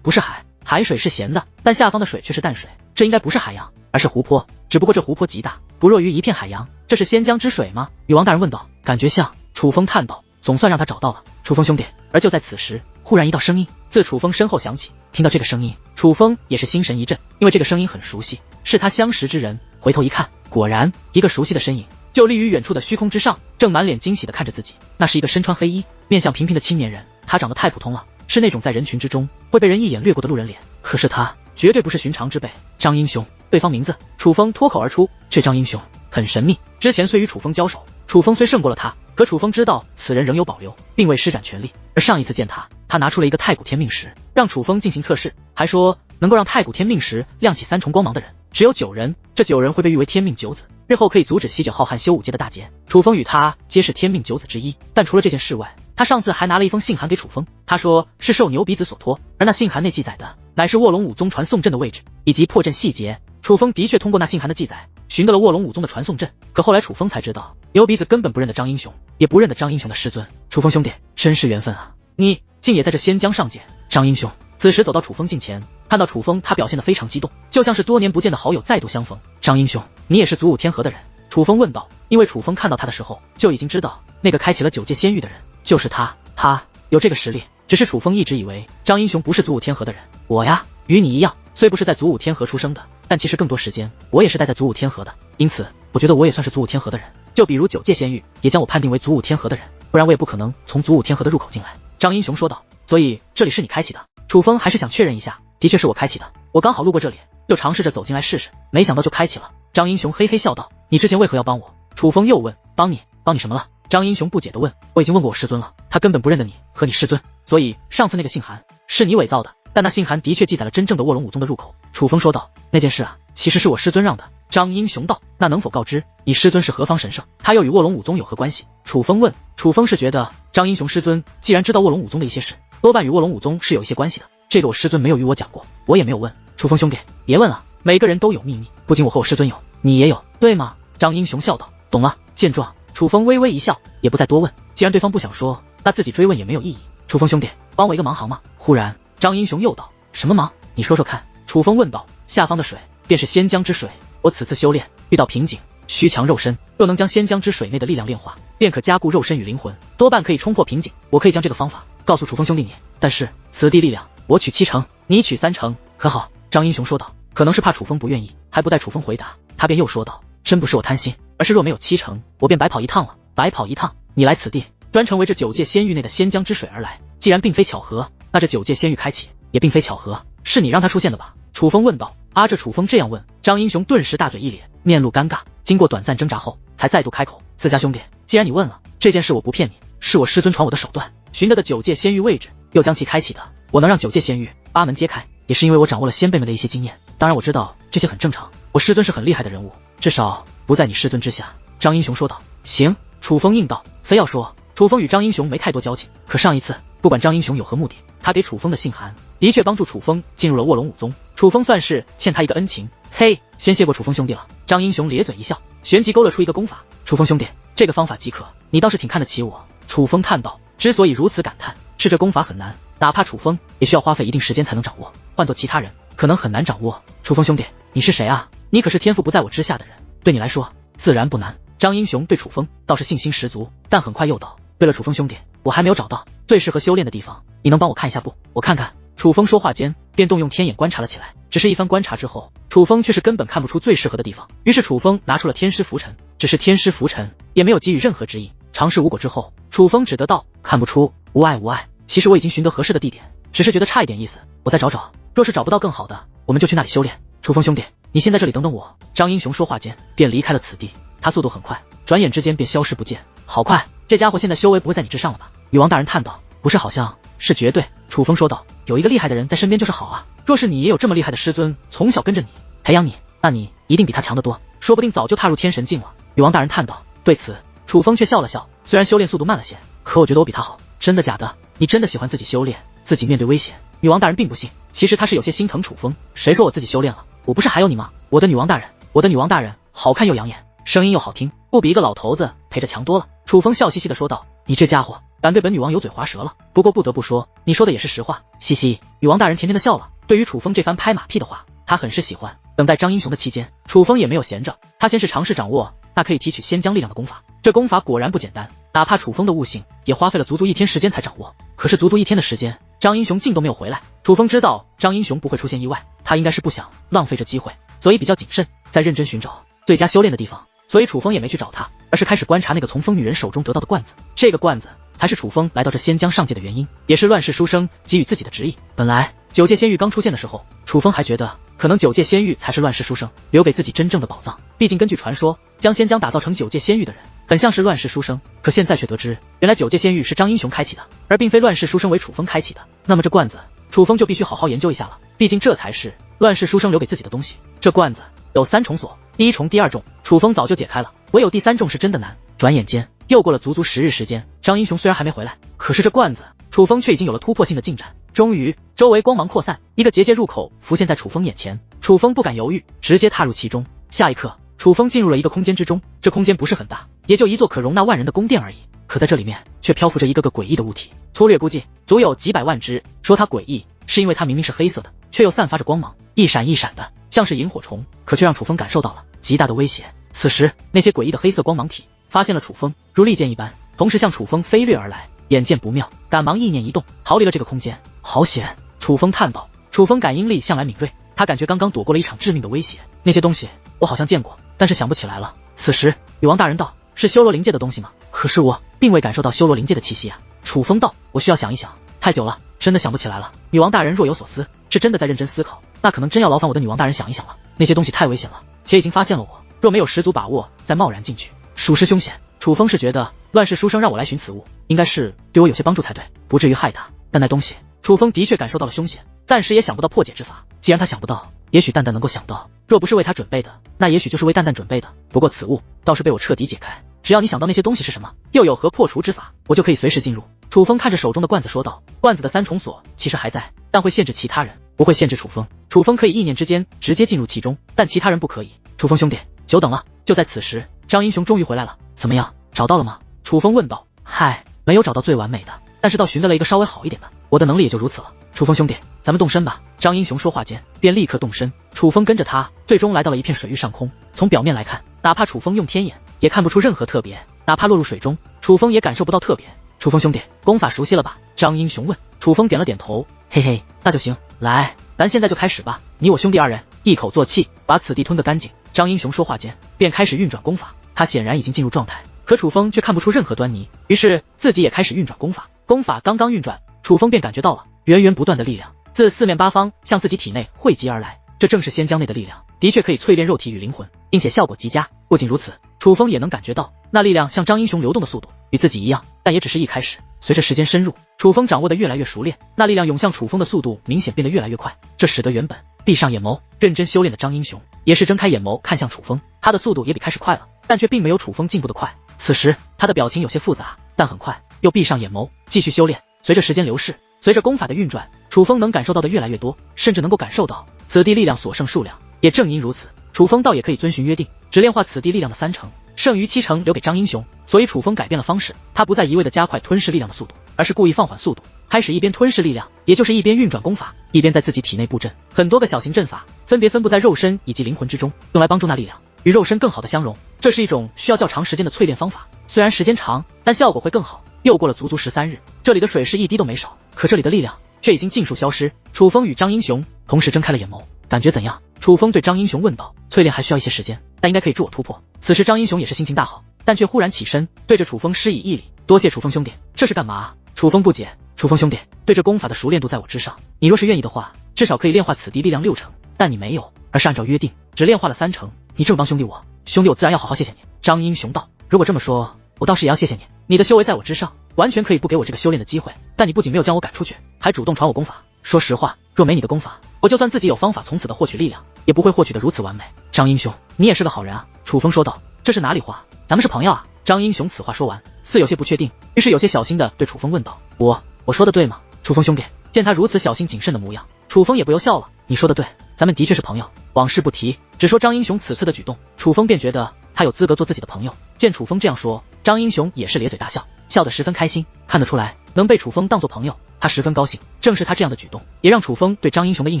不是海，海水是咸的，但下方的水却是淡水，这应该不是海洋，而是湖泊，只不过这湖泊极大，不弱于一片海洋。这是仙江之水吗？禹王大人问道。感觉像。楚风叹道。总算让他找到了。楚风兄弟。而就在此时，忽然一道声音自楚风身后响起。听到这个声音，楚风也是心神一震，因为这个声音很熟悉，是他相识之人。回头一看，果然一个熟悉的身影就立于远处的虚空之上，正满脸惊喜地看着自己。那是一个身穿黑衣、面相平平的青年人，他长得太普通了，是那种在人群之中会被人一眼掠过的路人脸。可是他绝对不是寻常之辈。张英雄，对方名字。楚风脱口而出。这张英雄很神秘，之前虽与楚风交手，楚风虽胜过了他，可楚风知道此人仍有保留，并未施展全力。而上一次见他，他拿出了一个太古天命石，让楚风进行测试，还说能够让太古天命石亮起3重光芒的人只有9人，这9人会被誉为天命9子，日后可以阻止席卷浩瀚修5阶的大劫。楚风与他皆是天命9子之一，但除了这件事外，他上次还拿了一封信函给楚风，他说是受牛鼻子所托，而那信函内记载的乃是卧龙武宗传送阵的位置以及破阵细节。楚风的确通过那信函的记载寻到了卧龙武宗的传送阵，可后来楚风才知道，牛鼻子根本不认得张英雄，也不认得张英雄的师尊。楚风兄弟，真是缘分啊，你竟也在这仙江上见。张英雄此时走到楚风近前，看到楚风，他表现得非常激动，就像是多年不见的好友再度相逢。张英雄，你也是祖武天河的人？楚风问道。因为楚风看到他的时候就已经知道，那个开启了9界仙域的人就是他，他有这个实力。只是楚风一直以为张英雄不是祖武天河的人。我呀，与你一样，虽不是在祖武天河出生的，但其实更多时间我也是待在祖武天河的，因此我觉得我也算是祖武天河的人。就比如9界仙域也将我判定为祖武天河的人，不然我也不可能从祖武天河的入口进来。张英雄说道。所以这里是你开启的？楚风还是想确认一下。的确是我开启的，我刚好路过这里，就尝试着走进来试试，没想到就开启了。张英雄嘿嘿笑道：“你之前为何要帮我？”楚风又问：“帮你什么了？”张英雄不解地问：“我已经问过我师尊了，他根本不认得你和你师尊，所以上次那个信函是你伪造的，但那信函的确记载了真正的卧龙武宗的入口。”楚风说道：“那件事啊，其实是我师尊让的。”张英雄道：“那能否告知你师尊是何方神圣？他又与卧龙武宗有何关系？”楚风问。楚风是觉得张英雄师尊既然知道卧龙武宗的一些事，多半与卧龙武宗是有一些关系的，这个我师尊没有与我讲过，我也没有问。楚风兄弟，别问了，每个人都有秘密，不仅我和我师尊有，你也有，对吗？张英雄笑道：“懂了。”见状，楚风微微一笑，也不再多问。既然对方不想说，那自己追问也没有意义。楚风兄弟，帮我一个忙好吗？忽然，张英雄又道：“什么忙？你说说看。”楚风问道：“下方的水便是仙江之水，我此次修炼遇到瓶颈，虚强肉身，若能将仙江之水内的力量炼化，便可加固肉身与灵魂，多半可以冲破瓶颈。我可以将这个方法告诉楚风兄弟你，但是此地力量我取70%，你取30%，可好？”张英雄说道。可能是怕楚风不愿意，还不待楚风回答，他便又说道：“真不是我贪心，而是若没有70%，我便白跑一趟了。白跑一趟，你来此地专程为这9界仙域内的仙江之水而来，既然并非巧合，那这9界仙域开启也并非巧合，是你让他出现的吧？”楚风问道。这楚风这样问，张英雄顿时大嘴一咧，面露尴尬，经过短暂挣扎后，才再度开口：“自家兄弟，既然你问了，这件事我不骗你，是我师尊传我的手段，寻得的9界仙域位置，又将其开启的。我能让9界仙域8门揭开，也是因为我掌握了先辈们的一些经验。当然我知道这些很正常，我师尊是很厉害的人物，至少不在你师尊之下。”张英雄说道。行，楚风应道。非要说楚风与张英雄没太多交情，可上一次不管张英雄有何目的，他给楚风的信函的确帮助楚风进入了卧龙武宗，楚风算是欠他一个恩情。嘿，先谢过楚风兄弟了。张英雄咧嘴一笑，旋即勾勒出一个功法。楚风兄弟，这个方法即可，你倒是挺看得起我。楚风叹道。之所以如此感叹，是这功法很难，哪怕楚风也需要花费一定时间才能掌握，换做其他人可能很难掌握。楚风兄弟，你是谁啊？你可是天赋不在我之下的人，对你来说自然不难。张英雄对楚风倒是信心十足，但很快又道：“对了，楚风兄弟，我还没有找到最适合修炼的地方，你能帮我看一下不？我看看。”楚风说话间便动用天眼观察了起来，只是一番观察之后，楚风却是根本看不出最适合的地方。于是楚风拿出了天师浮尘，只是天师浮尘也没有给予任何指引。尝试无果之后，楚风只得道：“看不出，无碍无碍。其实我已经寻得合适的地点，只是觉得差一点意思，我再找找。若是找不到更好的，我们就去那里修炼。楚风兄弟，你先在这里等等我。”张英雄说话间便离开了此地，他速度很快，转眼之间便消失不见。好快，这家伙现在修为不会在你之上了吧？女王大人叹道。不是好像，是绝对。楚风说道。有一个厉害的人在身边就是好啊，若是你也有这么厉害的师尊从小跟着你培养你，那你一定比他强得多，说不定早就踏入天神境了。女王大人叹道。对此楚风却笑了笑，虽然修炼速度慢了些，可我觉得我比他好。真的假的？你真的喜欢自己修炼，自己面对危险？女王大人并不信，其实她是有些心疼楚风。谁说我自己修炼了？我不是还有你吗？我的女王大人，我的女王大人，好看又养眼，声音又好听，不比一个老头子陪着强多了。楚风笑嘻嘻地说道。你这家伙敢对本女王油嘴滑舌了，不过不得不说，你说的也是实话。嘻嘻，女王大人甜甜的笑了。对于楚风这番拍马屁的话，她很是喜欢。等待张英雄的期间，楚风也没有闲着，他先是尝试掌握那可以提取仙江力量的功法。这功法果然不简单，哪怕楚风的悟性也花费了足足1天时间才掌握。可是足足1天的时间，张英雄竟都没有回来。楚风知道张英雄不会出现意外，他应该是不想浪费这机会，所以比较谨慎，在认真寻找最佳修炼的地方。所以楚风也没去找他，而是开始观察那个从风女人手中得到的罐子。这个罐子才是楚风来到这仙江上界的原因，也是乱世书生给予自己的指引。本来9界仙域刚出现的时候，楚风还觉得可能9界仙域才是乱世书生留给自己真正的宝藏，毕竟根据传说，将仙江打造成9界仙域的人很像是乱世书生。可现在却得知，原来9界仙域是张英雄开启的，而并非乱世书生为楚风开启的。那么这罐子楚风就必须好好研究一下了，毕竟这才是乱世书生留给自己的东西。这罐子有3重锁，第1重、第2重楚风早就解开了，唯有第3重是真的难。转眼间又过了足足10日时间，张英雄虽然还没回来，可是这罐子楚风却已经有了突破性的进展。终于，周围光芒扩散，一个结界入口浮现在楚风眼前，楚风不敢犹豫，直接踏入其中。下一刻，楚风进入了一个空间之中，这空间不是很大，也就一座可容纳万人的宫殿而已。可在这里面却漂浮着一个个诡异的物体，粗略估计足有几百万只。说它诡异，是因为它明明是黑色的，却又散发着光芒，一闪一闪的，像是萤火虫，可却让楚风感受到了极大的威胁。此时，那些诡异的黑色光芒体发现了楚风，如利剑一般，同时向楚风飞掠而来。眼见不妙，赶忙意念一动，逃离了这个空间。好险！楚风叹道。楚风感应力向来敏锐，他感觉刚刚躲过了一场致命的威胁。那些东西我好像见过，但是想不起来了。此时，女王大人道：“是修罗灵界的东西吗？”可是我并未感受到修罗灵界的气息啊。楚风道：“我需要想一想，太久了，真的想不起来了。”女王大人若有所思，是真的在认真思考。那可能真要劳烦我的女王大人想一想了。那些东西太危险了，且已经发现了我，若没有十足把握再贸然进去，属实凶险。楚风是觉得乱世书生让我来寻此物，应该是对我有些帮助才对，不至于害他。但那东西，楚风的确感受到了凶险，暂时也想不到破解之法。既然他想不到，也许蛋蛋能够想到，若不是为他准备的，那也许就是为蛋蛋准备的。不过此物倒是被我彻底解开，只要你想到那些东西是什么，又有何破除之法，我就可以随时进入。楚风看着手中的罐子说道，罐子的三重锁其实还在，但会限制其他人，不会限制楚风。楚风可以意念之间直接进入其中，但其他人不可以。楚风兄弟，久等了。就在此时，张英雄终于回来了，怎么样，找到了吗？楚风问道。嗨，没有找到最完美的，但是倒寻到了一个稍微好一点的，我的能力也就如此了。楚风兄弟，咱们动身吧。张英雄说话间便立刻动身，楚风跟着他，最终来到了一片水域上空。从表面来看，哪怕楚风用天眼也看不出任何特别，哪怕落入水中，楚风也感受不到特别。楚风兄弟，功法熟悉了吧？张英雄问。楚风点了点头，嘿嘿，那就行。来，咱现在就开始吧。你我兄弟二人一口作气，把此地吞个干净。张英雄说话间便开始运转功法，他显然已经进入状态，可楚风却看不出任何端倪，于是自己也开始运转功法。功法刚刚运转，楚风便感觉到了源源不断的力量自四面八方向自己体内汇集而来，这正是仙浆内的力量，的确可以淬炼肉体与灵魂，并且效果极佳。不仅如此，楚风也能感觉到那力量向张英雄流动的速度与自己一样，但也只是一开始。随着时间深入，楚风掌握的越来越熟练，那力量涌向楚风的速度明显变得越来越快，这使得原本闭上眼眸认真修炼的张英雄也是睁开眼眸看向楚风，他的速度也比开始快了，但却并没有楚风进步的快。此时他的表情有些复杂，但很快又闭上眼眸继续修炼。随着时间流逝，随着功法的运转，楚风能感受到的越来越多，甚至能够感受到此地力量所剩数量。也正因如此，楚风倒也可以遵循约定，只炼化此地力量的3成，剩余7成留给张英雄。所以楚风改变了方式，他不再一味的加快吞噬力量的速度，而是故意放缓速度，开始一边吞噬力量，也就是一边运转功法，一边在自己体内布阵很多个小型阵法，分别分布在肉身以及灵魂之中，用来帮助那力量与肉身更好的相融。这是一种需要较长时间的淬炼方法，虽然时间长，但效果会更好。又过了足足13日，这里的水势一滴都没少，可这里的力量却已经尽数消失。楚风与张英雄同时睁开了眼眸，感觉怎样？楚风对张英雄问道。淬炼还需要一些时间，但应该可以助我突破。此时张英雄也是心情大好，但却忽然起身对着楚风施以一礼，多谢楚风兄弟。这是干嘛？楚风不解。楚风兄弟，对这功法的熟练度在我之上，你若是愿意的话，至少可以炼化此地力量6成，但你没有，而是按照约定只炼化了3成，你这么帮兄弟我自然要好好谢谢你。张英雄道。如果这么说，我倒是也要谢谢你，你的修为在我之上，完全可以不给我这个修炼的机会，但你不仅没有将我赶出去，还主动传我功法。说实话，若没你的功法，我就算自己有方法从此的获取力量，也不会获取的如此完美。张英雄，你也是个好人啊。楚风说道。这是哪里话？咱们是朋友啊。张英雄此话说完，似有些不确定，于是有些小心的对楚风问道。我说的对吗？楚风兄弟见他如此小心谨慎的模样，楚风也不由笑了。你说的对，咱们的确是朋友，往事不提，只说张英雄此次的举动，楚风便觉得他有资格做自己的朋友。见楚风这样说，张英雄也是咧嘴大笑，笑得十分开心。看得出来，能被楚风当作朋友，他十分高兴。正是他这样的举动，也让楚风对张英雄的印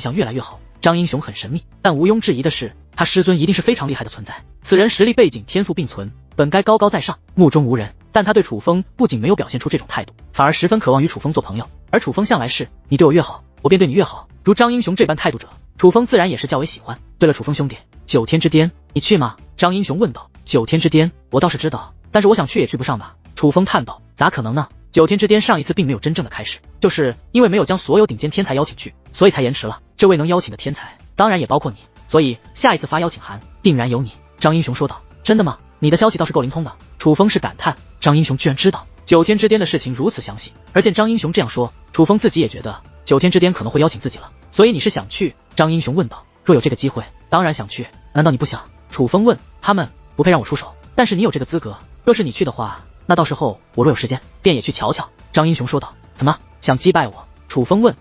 象越来越好。张英雄很神秘，但毋庸置疑的是，他师尊一定是非常厉害的存在。此人实力背景天赋并存，本该高高在上，目中无人，但他对楚风不仅没有表现出这种态度，反而十分渴望与楚风做朋友。而楚风向来是你对我越好，我便对你越好，如张英雄这般态度者，楚风自然也是较为喜欢。对了，楚风兄弟，9天之巅你去吗？张英雄问道。9天之巅我倒是知道，但是我想去也去不上吧。楚风叹道。咋可能呢？9天之巅上一次并没有真正的开始，就是因为没有将所有顶尖天才邀请去，所以才延迟了。这位能邀请的天才当然也包括你，所以下一次发邀请函定然有你。张英雄说道。真的吗？你的消息倒是够灵通的。楚风是感叹，张英雄居然知道9天之巅的事情如此详细。而见张英雄这样说，楚风自己也觉得9天之巅可能会邀请自己了。所以你是想去？张英雄问道。若有这个机会，当然想去。难道你不想？楚风问。他们不配让我出手，但是你有这个资格，若是你去的话，那到时候我若有时间便也去瞧瞧。张英雄说道。怎么想击败我？楚风问。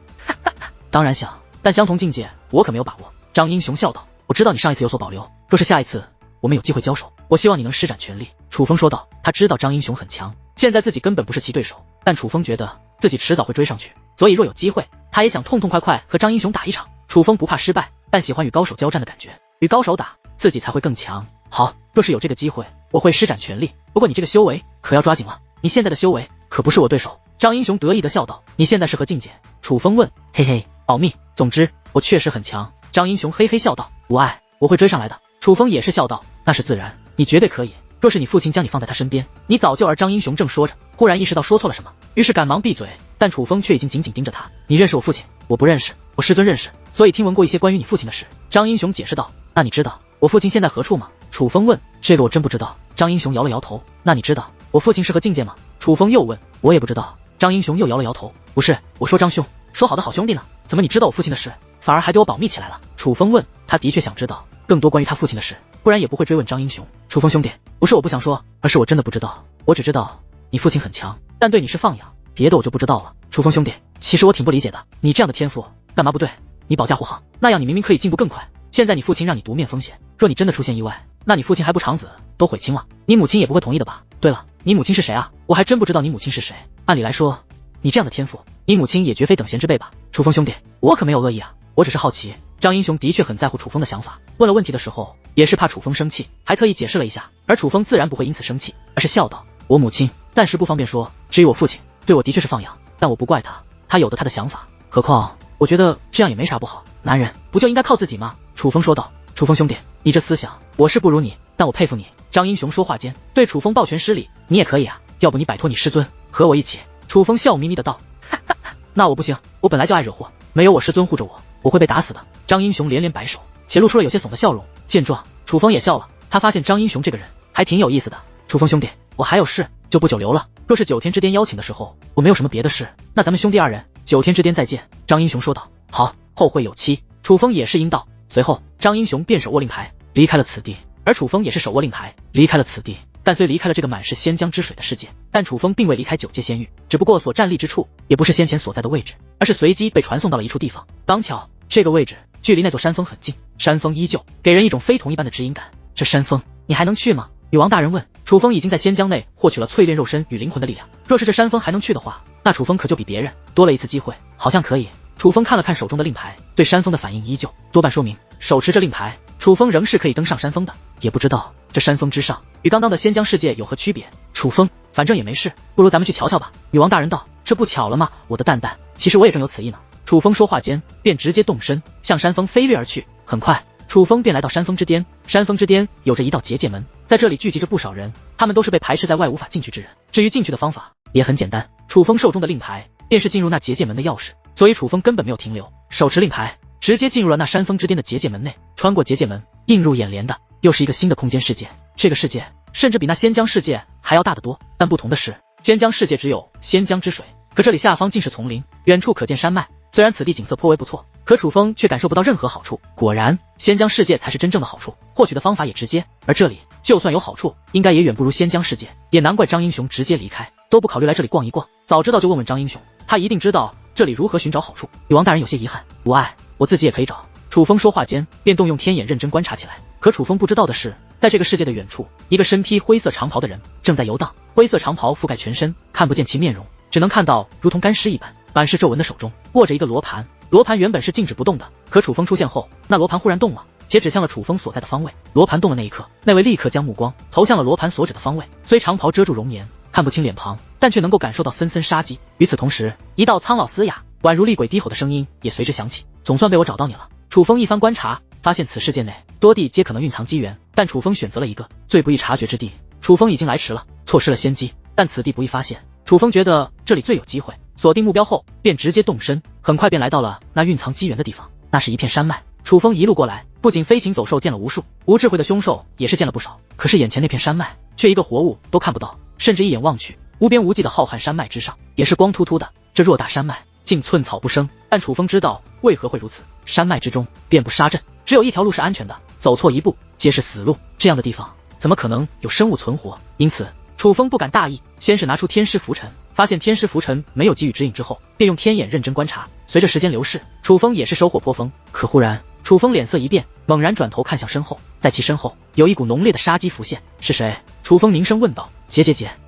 当然想，但相同境界我可没有把握。张英雄笑道。我知道你上一次有所保留，若是下一次我们有机会交手，我希望你能施展全力。楚风说道。他知道张英雄很强，现在自己根本不是其对手，但楚风觉得自己迟早会追上去，所以若有机会，他也想痛痛快快和张英雄打一场。楚风不怕失败，但喜欢与高手交战的感觉，与高手打自己才会更强。好，若是有这个机会，我会施展全力。不过你这个修为可要抓紧了，你现在的修为可不是我对手。张英雄得意的笑道。你现在是何境界？楚风问。嘿嘿，保密。总之我确实很强。张英雄嘿嘿笑道。无碍，我会追上来的。楚风也是笑道。那是自然，你绝对可以。若是你父亲将你放在他身边，你早就……”而张英雄正说着，忽然意识到说错了什么，于是赶忙闭嘴。但楚风却已经紧紧盯着他：“你认识我父亲？”“我不认识，我师尊认识，所以听闻过一些关于你父亲的事。”张英雄解释道。“那你知道我父亲现在何处吗？”楚风问。“这个我真不知道。”张英雄摇了摇头。“那你知道我父亲是何境界吗？”楚风又问。“我也不知道。”张英雄又摇了摇头。“不是，我说张兄，说好的好兄弟呢？怎么你知道我父亲的事，反而还对我保密起来了？”楚风问。他的确想知道更多关于他父亲的事，不然也不会追问张英雄。“楚风兄弟，不是我不想说，而是我真的不知道。我只知道你父亲很强，但对你是放养，别的我就不知道了。”“楚风兄弟，其实我挺不理解的，你这样的天赋干嘛不对你保驾护航？那样你明明可以进步更快。现在你父亲让你独面风险，若你真的出现意外，那你父亲还不长子都悔青了，你母亲也不会同意的吧？对了，你母亲是谁啊？我还真不知道你母亲是谁。按理来说，你这样的天赋，你母亲也绝非等闲之辈吧？”“楚风兄弟，我可没有恶意啊，我只是好奇。”张英雄的确很在乎楚风的想法，问了问题的时候也是怕楚风生气，还特意解释了一下，而楚风自然不会因此生气，而是笑道：“我母亲暂时不方便说，至于我父亲，对我的确是放养，但我不怪他，他有的他的想法，何况我觉得这样也没啥不好，男人不就应该靠自己吗？”楚风说道。“楚风兄弟，你这思想我是不如你，但我佩服你。”张英雄说话间对楚风抱拳施礼：“你也可以啊，要不你摆脱你师尊，和我一起。”楚风笑眯眯的道：“哈哈哈，那我不行，我本来就爱惹祸，没有我师尊护着我会被打死的。”张英雄连连摆手，且露出了有些怂的笑容。见状，楚风也笑了，他发现张英雄这个人还挺有意思的。“楚风兄弟，我还有事，就不久留了。若是9天之巅邀请的时候，我没有什么别的事，那咱们兄弟二人9天之巅再见。”张英雄说道。“好，后会有期。”楚风也是应道。随后，张英雄便手握令牌离开了此地，而楚风也是手握令牌离开了此地。但虽离开了这个满是仙浆之水的世界，但楚风并未离开9阶仙域，只不过所站立之处也不是先前所在的位置，而是随机被传送到了一处地方。刚巧这个位置距离那座山峰很近，山峰依旧给人一种非同一般的指引感。“这山峰你还能去吗？”女王大人问。楚风已经在仙浆内获取了淬炼肉身与灵魂的力量，若是这山峰还能去的话，那楚风可就比别人多了一次机会。好像可以。楚风看了看手中的令牌，对山峰的反应依旧，多半说明手持着令牌，楚风仍是可以登上山峰的。也不知道这山峰之上与刚刚的仙浆世界有何区别。楚风反正也没事，不如咱们去瞧瞧吧。女王大人道。这不巧了吗？我的蛋蛋，其实我也正有此意呢。楚风说话间便直接动身向山峰飞跃而去。很快楚风便来到山峰之巅，山峰之巅有着一道结界门，在这里聚集着不少人，他们都是被排斥在外无法进去之人。至于进去的方法也很简单，楚风手中的令牌便是进入那结界门的钥匙，所以楚风根本没有停留，手持令牌直接进入了那山峰之巅的结界门内。穿过结界门，映入眼帘的又是一个新的空间世界，这个世界甚至比那仙浆世界还要大得多，但不同的是，仙浆世界只有仙浆之水，可这里下方尽是丛林，远处可见山脉。虽然此地景色颇为不错，可楚风却感受不到任何好处。果然，仙浆世界才是真正的好处，获取的方法也直接，而这里就算有好处，应该也远不如仙浆世界。也难怪张英雄直接离开，都不考虑来这里逛一逛，早知道就问问张英雄，他一定知道这里如何寻找好处。女王大人有些遗憾，无碍，我自己也可以找。楚风说话间便动用天眼认真观察起来。可楚风不知道的是，在这个世界的远处，一个身披灰色长袍的人正在游荡，灰色长袍覆盖全身，看不见其面容，只能看到如同干尸一般满是皱纹的手中握着一个罗盘。罗盘原本是静止不动的，可楚风出现后，那罗盘忽然动了，且指向了楚风所在的方位。罗盘动的那一刻，那位立刻将目光投向了罗盘所指的方位。虽长袍遮住容颜，看不清脸庞，但却能够感受到森森杀机。与此同时，一道苍老嘶哑、宛如厉鬼低吼的声音也随之响起：“总算被我找到你了。”楚风一番观察，发现此世界内多地皆可能蕴藏机缘，但楚风选择了一个最不易察觉之地。楚风已经来迟了，错失了先机，但此地不易发现。楚风觉得这里最有机会，锁定目标后便直接动身，很快便来到了那蕴藏机缘的地方。那是一片山脉，楚风一路过来，不仅飞禽走兽见了无数，无智慧的凶兽也是见了不少，可是眼前那片山脉却一个活物都看不到，甚至一眼望去，无边无际的浩瀚山脉之上也是光秃秃的，这偌大山脉竟寸草不生。但楚风知道为何会如此，山脉之中遍布沙阵，只有一条路是安全的，走错一步皆是死路，这样的地方怎么可能有生物存活？因此楚风不敢大意，先是拿出天师浮尘，发现天师浮尘没有给予指引之后，便用天眼认真观察。随着时间流逝，楚风也是收获颇丰。可忽然楚风脸色一变，猛然转头看向身后，在其身后有一股浓烈的杀机浮现。是谁？楚风凝声问道。姐，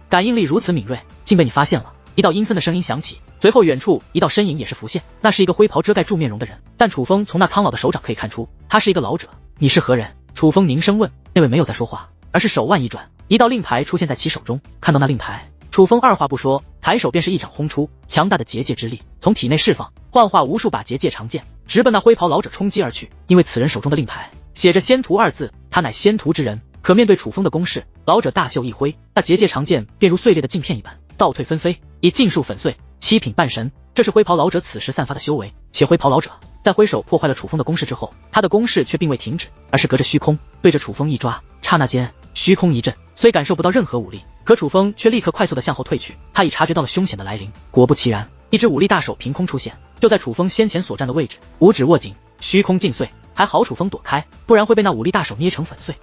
感应力如此敏锐，竟被你发现了。一道阴森的声音响起，随后远处一道身影也是浮现，那是一个灰袍遮盖住面容的人，但楚风从那苍老的手掌可以看出，他是一个老者。你是何人？楚风凝声问。那位没有再说话，而是手腕一转，一道令牌出现在其手中。看到那令牌，楚风二话不说，抬手便是一掌轰出，强大的结界之力从体内释放，幻化无数把结界长剑，直奔那灰袍老者冲击而去。因为此人手中的令牌写着仙徒二字，他乃仙徒之人，可可面对楚风的攻势，老者大袖一挥，那结界长剑便如碎裂的镜片一般倒退纷飞，以尽数粉碎。七品半神，这是灰袍老者此时散发的修为。且灰袍老者在挥手破坏了楚风的攻势之后，他的攻势却并未停止，而是隔着虚空对着楚风一抓，刹那间虚空一震，虽感受不到任何武力，可楚风却立刻快速的向后退去。他已察觉到了凶险的来临，果不其然，一只武力大手凭空出现，就在楚风先前所站的位置，五指握紧，虚空尽碎。还好楚风躲开，不然会被那武力大手捏成粉碎。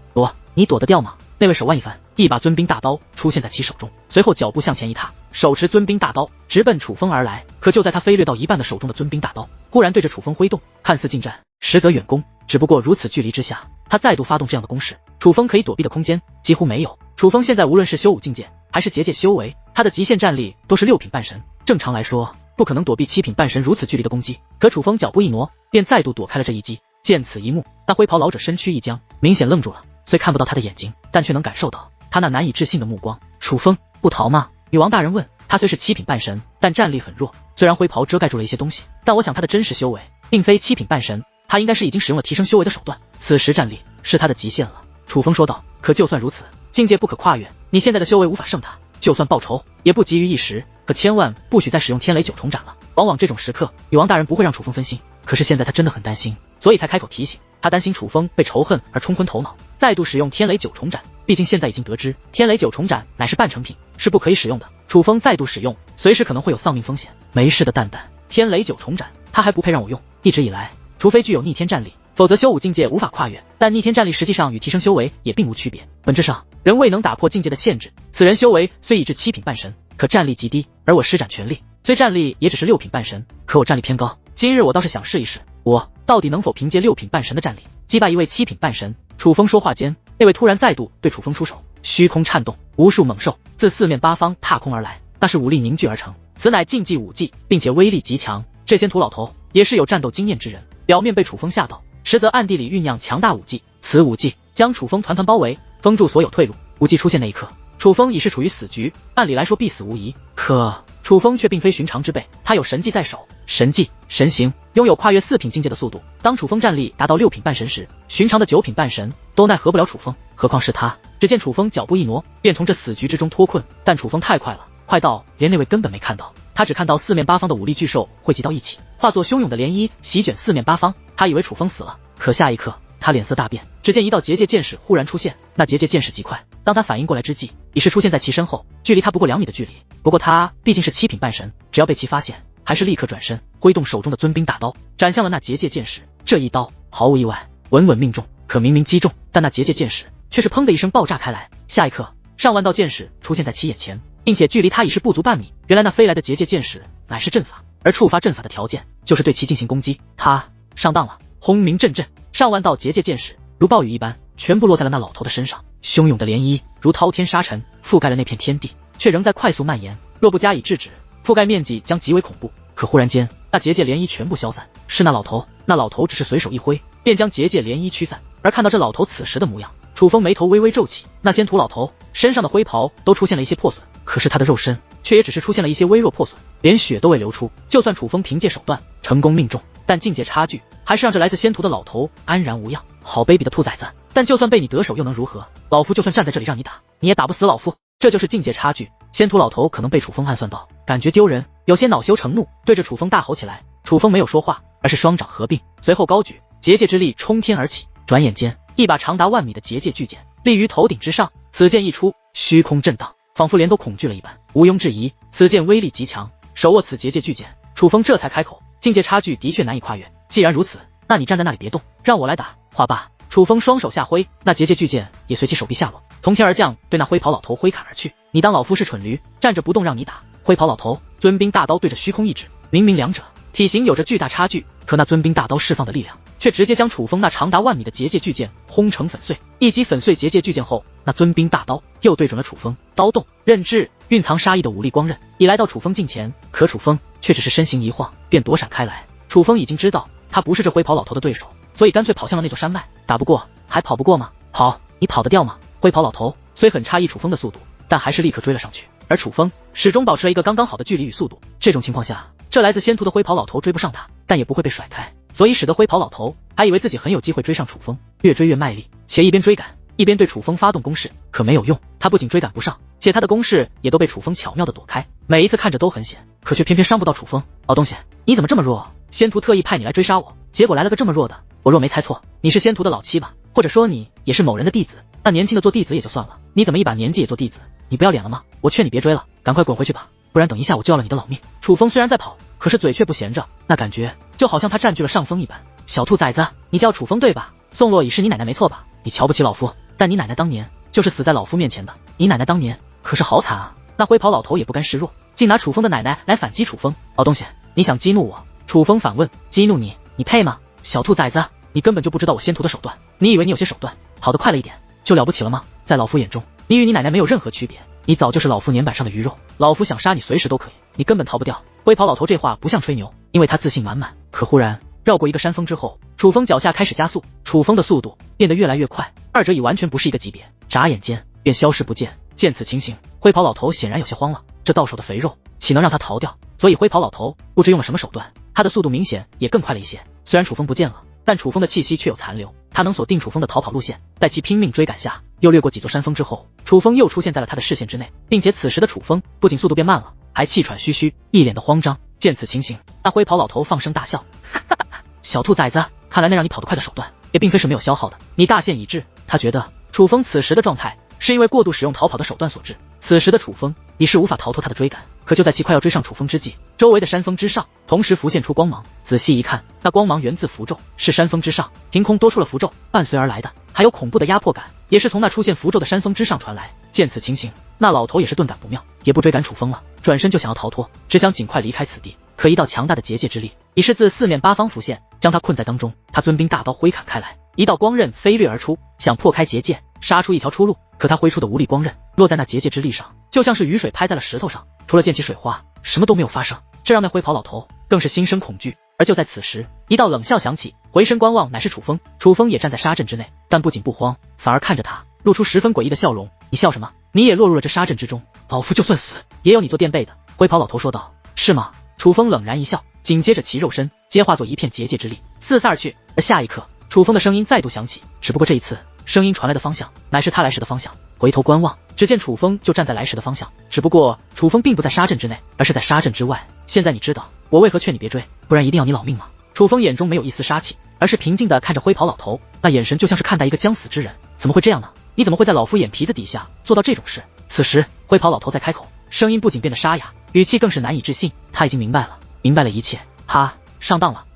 你躲得掉吗？那位手腕一翻，一把尊兵大刀出现在其手中，随后脚步向前一踏，手持尊兵大刀直奔楚风而来。可就在他飞掠到一半的手中的尊兵大刀忽然对着楚风挥动，看似近战，实则远攻。只不过如此距离之下，他再度发动这样的攻势，楚风可以躲避的空间几乎没有。楚风现在无论是修武境界还是结界修为，他的极限战力都是6品半神，正常来说不可能躲避7品半神如此距离的攻击。可楚风脚步一挪，便再度躲开了这一击。见此一幕，那灰袍老者身躯一僵，明显愣住了。虽看不到他的眼睛，但却能感受到他那难以置信的目光。楚风不逃吗？女王大人问。他虽是7品半神，但战力很弱，虽然灰袍遮盖住了一些东西，但我想他的真实修为并非7品半神，他应该是已经使用了提升修为的手段，此时战力是他的极限了。楚风说道。可就算如此，境界不可跨越，你现在的修为无法胜他，就算报仇也不急于一时，可千万不许再使用天雷九重斩了。往往这种时刻，女王大人不会让楚风分心，可是现在他真的很担心，所以才开口提醒。他担心楚风被仇恨而冲昏头脑，再度使用天雷九重斩。毕竟现在已经得知天雷九重斩乃是半成品，是不可以使用的。楚风再度使用，随时可能会有丧命风险。没事的蛋蛋，天雷九重斩他还不配让我用。一直以来，除非具有逆天战力，否则修武境界无法跨越。但逆天战力实际上与提升修为也并无区别，本质上人未能打破境界的限制。此人修为虽已至7品半神，可战力极低，而我施展全力，虽战力也只是6品半神，可我战力偏高。今日我倒是想试一试，我到底能否凭借6品半神的战力击败一位7品半神。楚风说话间，那位突然再度对楚风出手，虚空颤动，无数猛兽自四面八方踏空而来，那是武力凝聚而成，此乃禁忌武技，并且威力极强。这仙屠老头也是有战斗经验之人，表面被楚风吓到，实则暗地里酝酿强大武技。此武技将楚风团团包围，封住所有退路。武技出现那一刻，楚风已是处于死局，按理来说必死无疑。可楚风却并非寻常之辈，他有神技在手，神技神行，拥有跨越4品境界的速度。当楚风战力达到6品半神时，寻常的9品半神都奈何不了楚风，何况是他。只见楚风脚步一挪，便从这死局之中脱困，但楚风太快了，快到连那位根本没看到。他只看到四面八方的武力巨兽汇集到一起，化作汹涌的涟漪，席卷四面八方。他以为楚风死了，可下一刻他脸色大变，只见一道结界剑矢忽然出现，那结界剑矢极快，当他反应过来之际，已是出现在其身后，距离他不过2米的距离。不过他毕竟是7品半神，只要被其发现，还是立刻转身挥动手中的尊兵大刀，斩向了那结界剑矢。这一刀毫无意外，稳稳命中。可明明击中，但那结界剑矢却是砰的一声爆炸开来。下一刻，上万道剑矢出现在其眼前，并且距离他已是不足半米。原来那飞来的结界剑矢乃是阵法，而触发阵法的条件就是对其进行攻击。他上当了，轰鸣阵阵，上万道结界剑矢如暴雨一般，全部落在了那老头的身上。汹涌的涟漪如滔天沙尘，覆盖了那片天地，却仍在快速蔓延。若不加以制止，覆盖面积将极为恐怖。可忽然间，那结界涟漪全部消散，是那老头。那老头只是随手一挥，便将结界涟漪驱散。而看到这老头此时的模样，楚风眉头微微皱起。那仙屠老头身上的灰袍都出现了一些破损，可是他的肉身却也只是出现了一些微弱破损，连血都未流出。就算楚风凭借手段成功命中，但境界差距还是让这来自仙屠的老头安然无恙。好卑鄙的兔崽子！但就算被你得手又能如何？老夫就算站在这里让你打，你也打不死老夫。这就是境界差距。仙屠老头可能被楚风暗算到，感觉丢人，有些恼羞成怒，对着楚风大吼起来。楚风没有说话，而是双掌合并，随后高举，结界之力冲天而起。转眼间，一把长达万米的结界巨剑立于头顶之上。此剑一出，虚空震荡，仿佛连都恐惧了一般。毋庸置疑，此剑威力极强。手握此结界巨剑，楚风这才开口：境界差距的确难以跨越。既然如此，那你站在那里别动，让我来打。话罢，楚风双手下挥，那结界巨剑也随其手臂下落，从天而降，对那灰袍老头挥砍而去。你当老夫是蠢驴，站着不动让你打？灰袍老头尊兵大刀对着虚空一指，明明两者体型有着巨大差距，可那尊兵大刀释放的力量却直接将楚风那长达万米的结界巨剑轰成粉碎。一击粉碎结界巨剑后，那尊兵大刀又对准了楚风，刀动刃至，蕴藏杀意的武力光刃已来到楚风近前，可楚风却只是身形一晃便躲闪开来。楚风已经知道他不是这灰袍老头的对手，所以干脆跑向了那座山脉。打不过还跑不过吗？跑，你跑得掉吗？灰袍老头虽很诧异楚风的速度，但还是立刻追了上去，而楚风始终保持了一个刚刚好的距离与速度。这种情况下，这来自仙屠的灰袍老头追不上他，但也不会被甩开，所以使得灰袍老头还以为自己很有机会追上楚风，越追越卖力，且一边追赶一边对楚风发动攻势，可没有用，他不仅追赶不上，且他的攻势也都被楚风巧妙的躲开，每一次看着都很险，可却偏偏伤不到楚风。老东西，你怎么这么弱？仙徒特意派你来追杀我，结果来了个这么弱的。我若没猜错，你是仙徒的老七吧？或者说你也是某人的弟子？那年轻的做弟子也就算了，你怎么一把年纪也做弟子？你不要脸了吗？我劝你别追了，赶快滚回去吧，不然等一下我就要了你的老命。楚风虽然在跑，可是嘴却不闲着，那感觉就好像他占据了上风一般。小兔崽子，你叫楚风对吧？宋洛已是你奶奶没错吧？你瞧不起老夫，但你奶奶当年就是死在老夫面前的，你奶奶当年可是好惨啊！那灰袍老头也不甘示弱，竟拿楚风的奶奶来反击楚风。老东西，你想激怒我？楚风反问。激怒你？你配吗？小兔崽子，你根本就不知道我仙徒的手段，你以为你有些手段跑得快了一点就了不起了吗？在老夫眼中，你与你奶奶没有任何区别，你早就是老夫年板上的鱼肉，老夫想杀你随时都可以，你根本逃不掉。灰袍老头这话不像吹牛，因为他自信满满。可忽然绕过一个山峰之后，楚风脚下开始加速，楚风的速度变得越来越快，二者已完全不是一个级别，眨眼间便消失不见。见此情形，灰袍老头显然有些慌了，这到手的肥肉岂能让他逃掉？所以灰袍老头不知用了什么手段，他的速度明显也更快了一些。虽然楚风不见了，但楚风的气息却有残留，他能锁定楚风的逃跑路线，在其拼命追赶下，又掠过几座山峰之后，楚风又出现在了他的视线之内，并且此时的楚风不仅速度变慢了，还气喘吁吁，一脸的慌张。见此情形，那灰袍老头放声大笑，小兔崽子，看来那让你跑得快的手段也并非是没有消耗的，你大限已至。他觉得楚风此时的状态是因为过度使用逃跑的手段所致，此时的楚风已是无法逃脱他的追赶。可就在其快要追上楚风之际，周围的山峰之上同时浮现出光芒，仔细一看，那光芒源自符咒，是山峰之上凭空多出了符咒，伴随而来的还有恐怖的压迫感，也是从那出现符咒的山峰之上传来。见此情形，那老头也是顿感不妙，也不追赶楚风了，转身就想要逃脱，只想尽快离开此地。可一道强大的结界之力已是自四面八方浮现，将他困在当中。他尊兵大刀挥砍开来，一道光刃飞掠而出，想破开结界，杀出一条出路。可他挥出的无力光刃落在那结界之力上，就像是雨水拍在了石头上，除了溅起水花，什么都没有发生。这让那灰袍老头更是心生恐惧。而就在此时，一道冷笑响起，回身观望，乃是楚风。楚风也站在沙阵之内，但不仅不慌，反而看着他，露出十分诡异的笑容。你笑什么？你也落入了这沙阵之中，老夫就算死也有你做垫背的。灰袍老头说道。是吗？楚风冷然一笑，紧接着其肉身皆化作一片结界之力，四散而去。而下一刻，楚风的声音再度响起，只不过这一次声音传来的方向乃是他来时的方向。回头观望，只见楚风就站在来时的方向，只不过楚风并不在沙阵之内，而是在沙阵之外。现在你知道我为何劝你别追，不然一定要你老命吗？楚风眼中没有一丝杀气，而是平静地看着灰袍老头，那眼神就像是看待一个将死之人。怎么会这样呢？你怎么会在老夫眼皮子底下做到这种事？此时灰袍老头在开口，声音不仅变得沙哑，语气更是难以置信。他已经明白了一切，他上当了。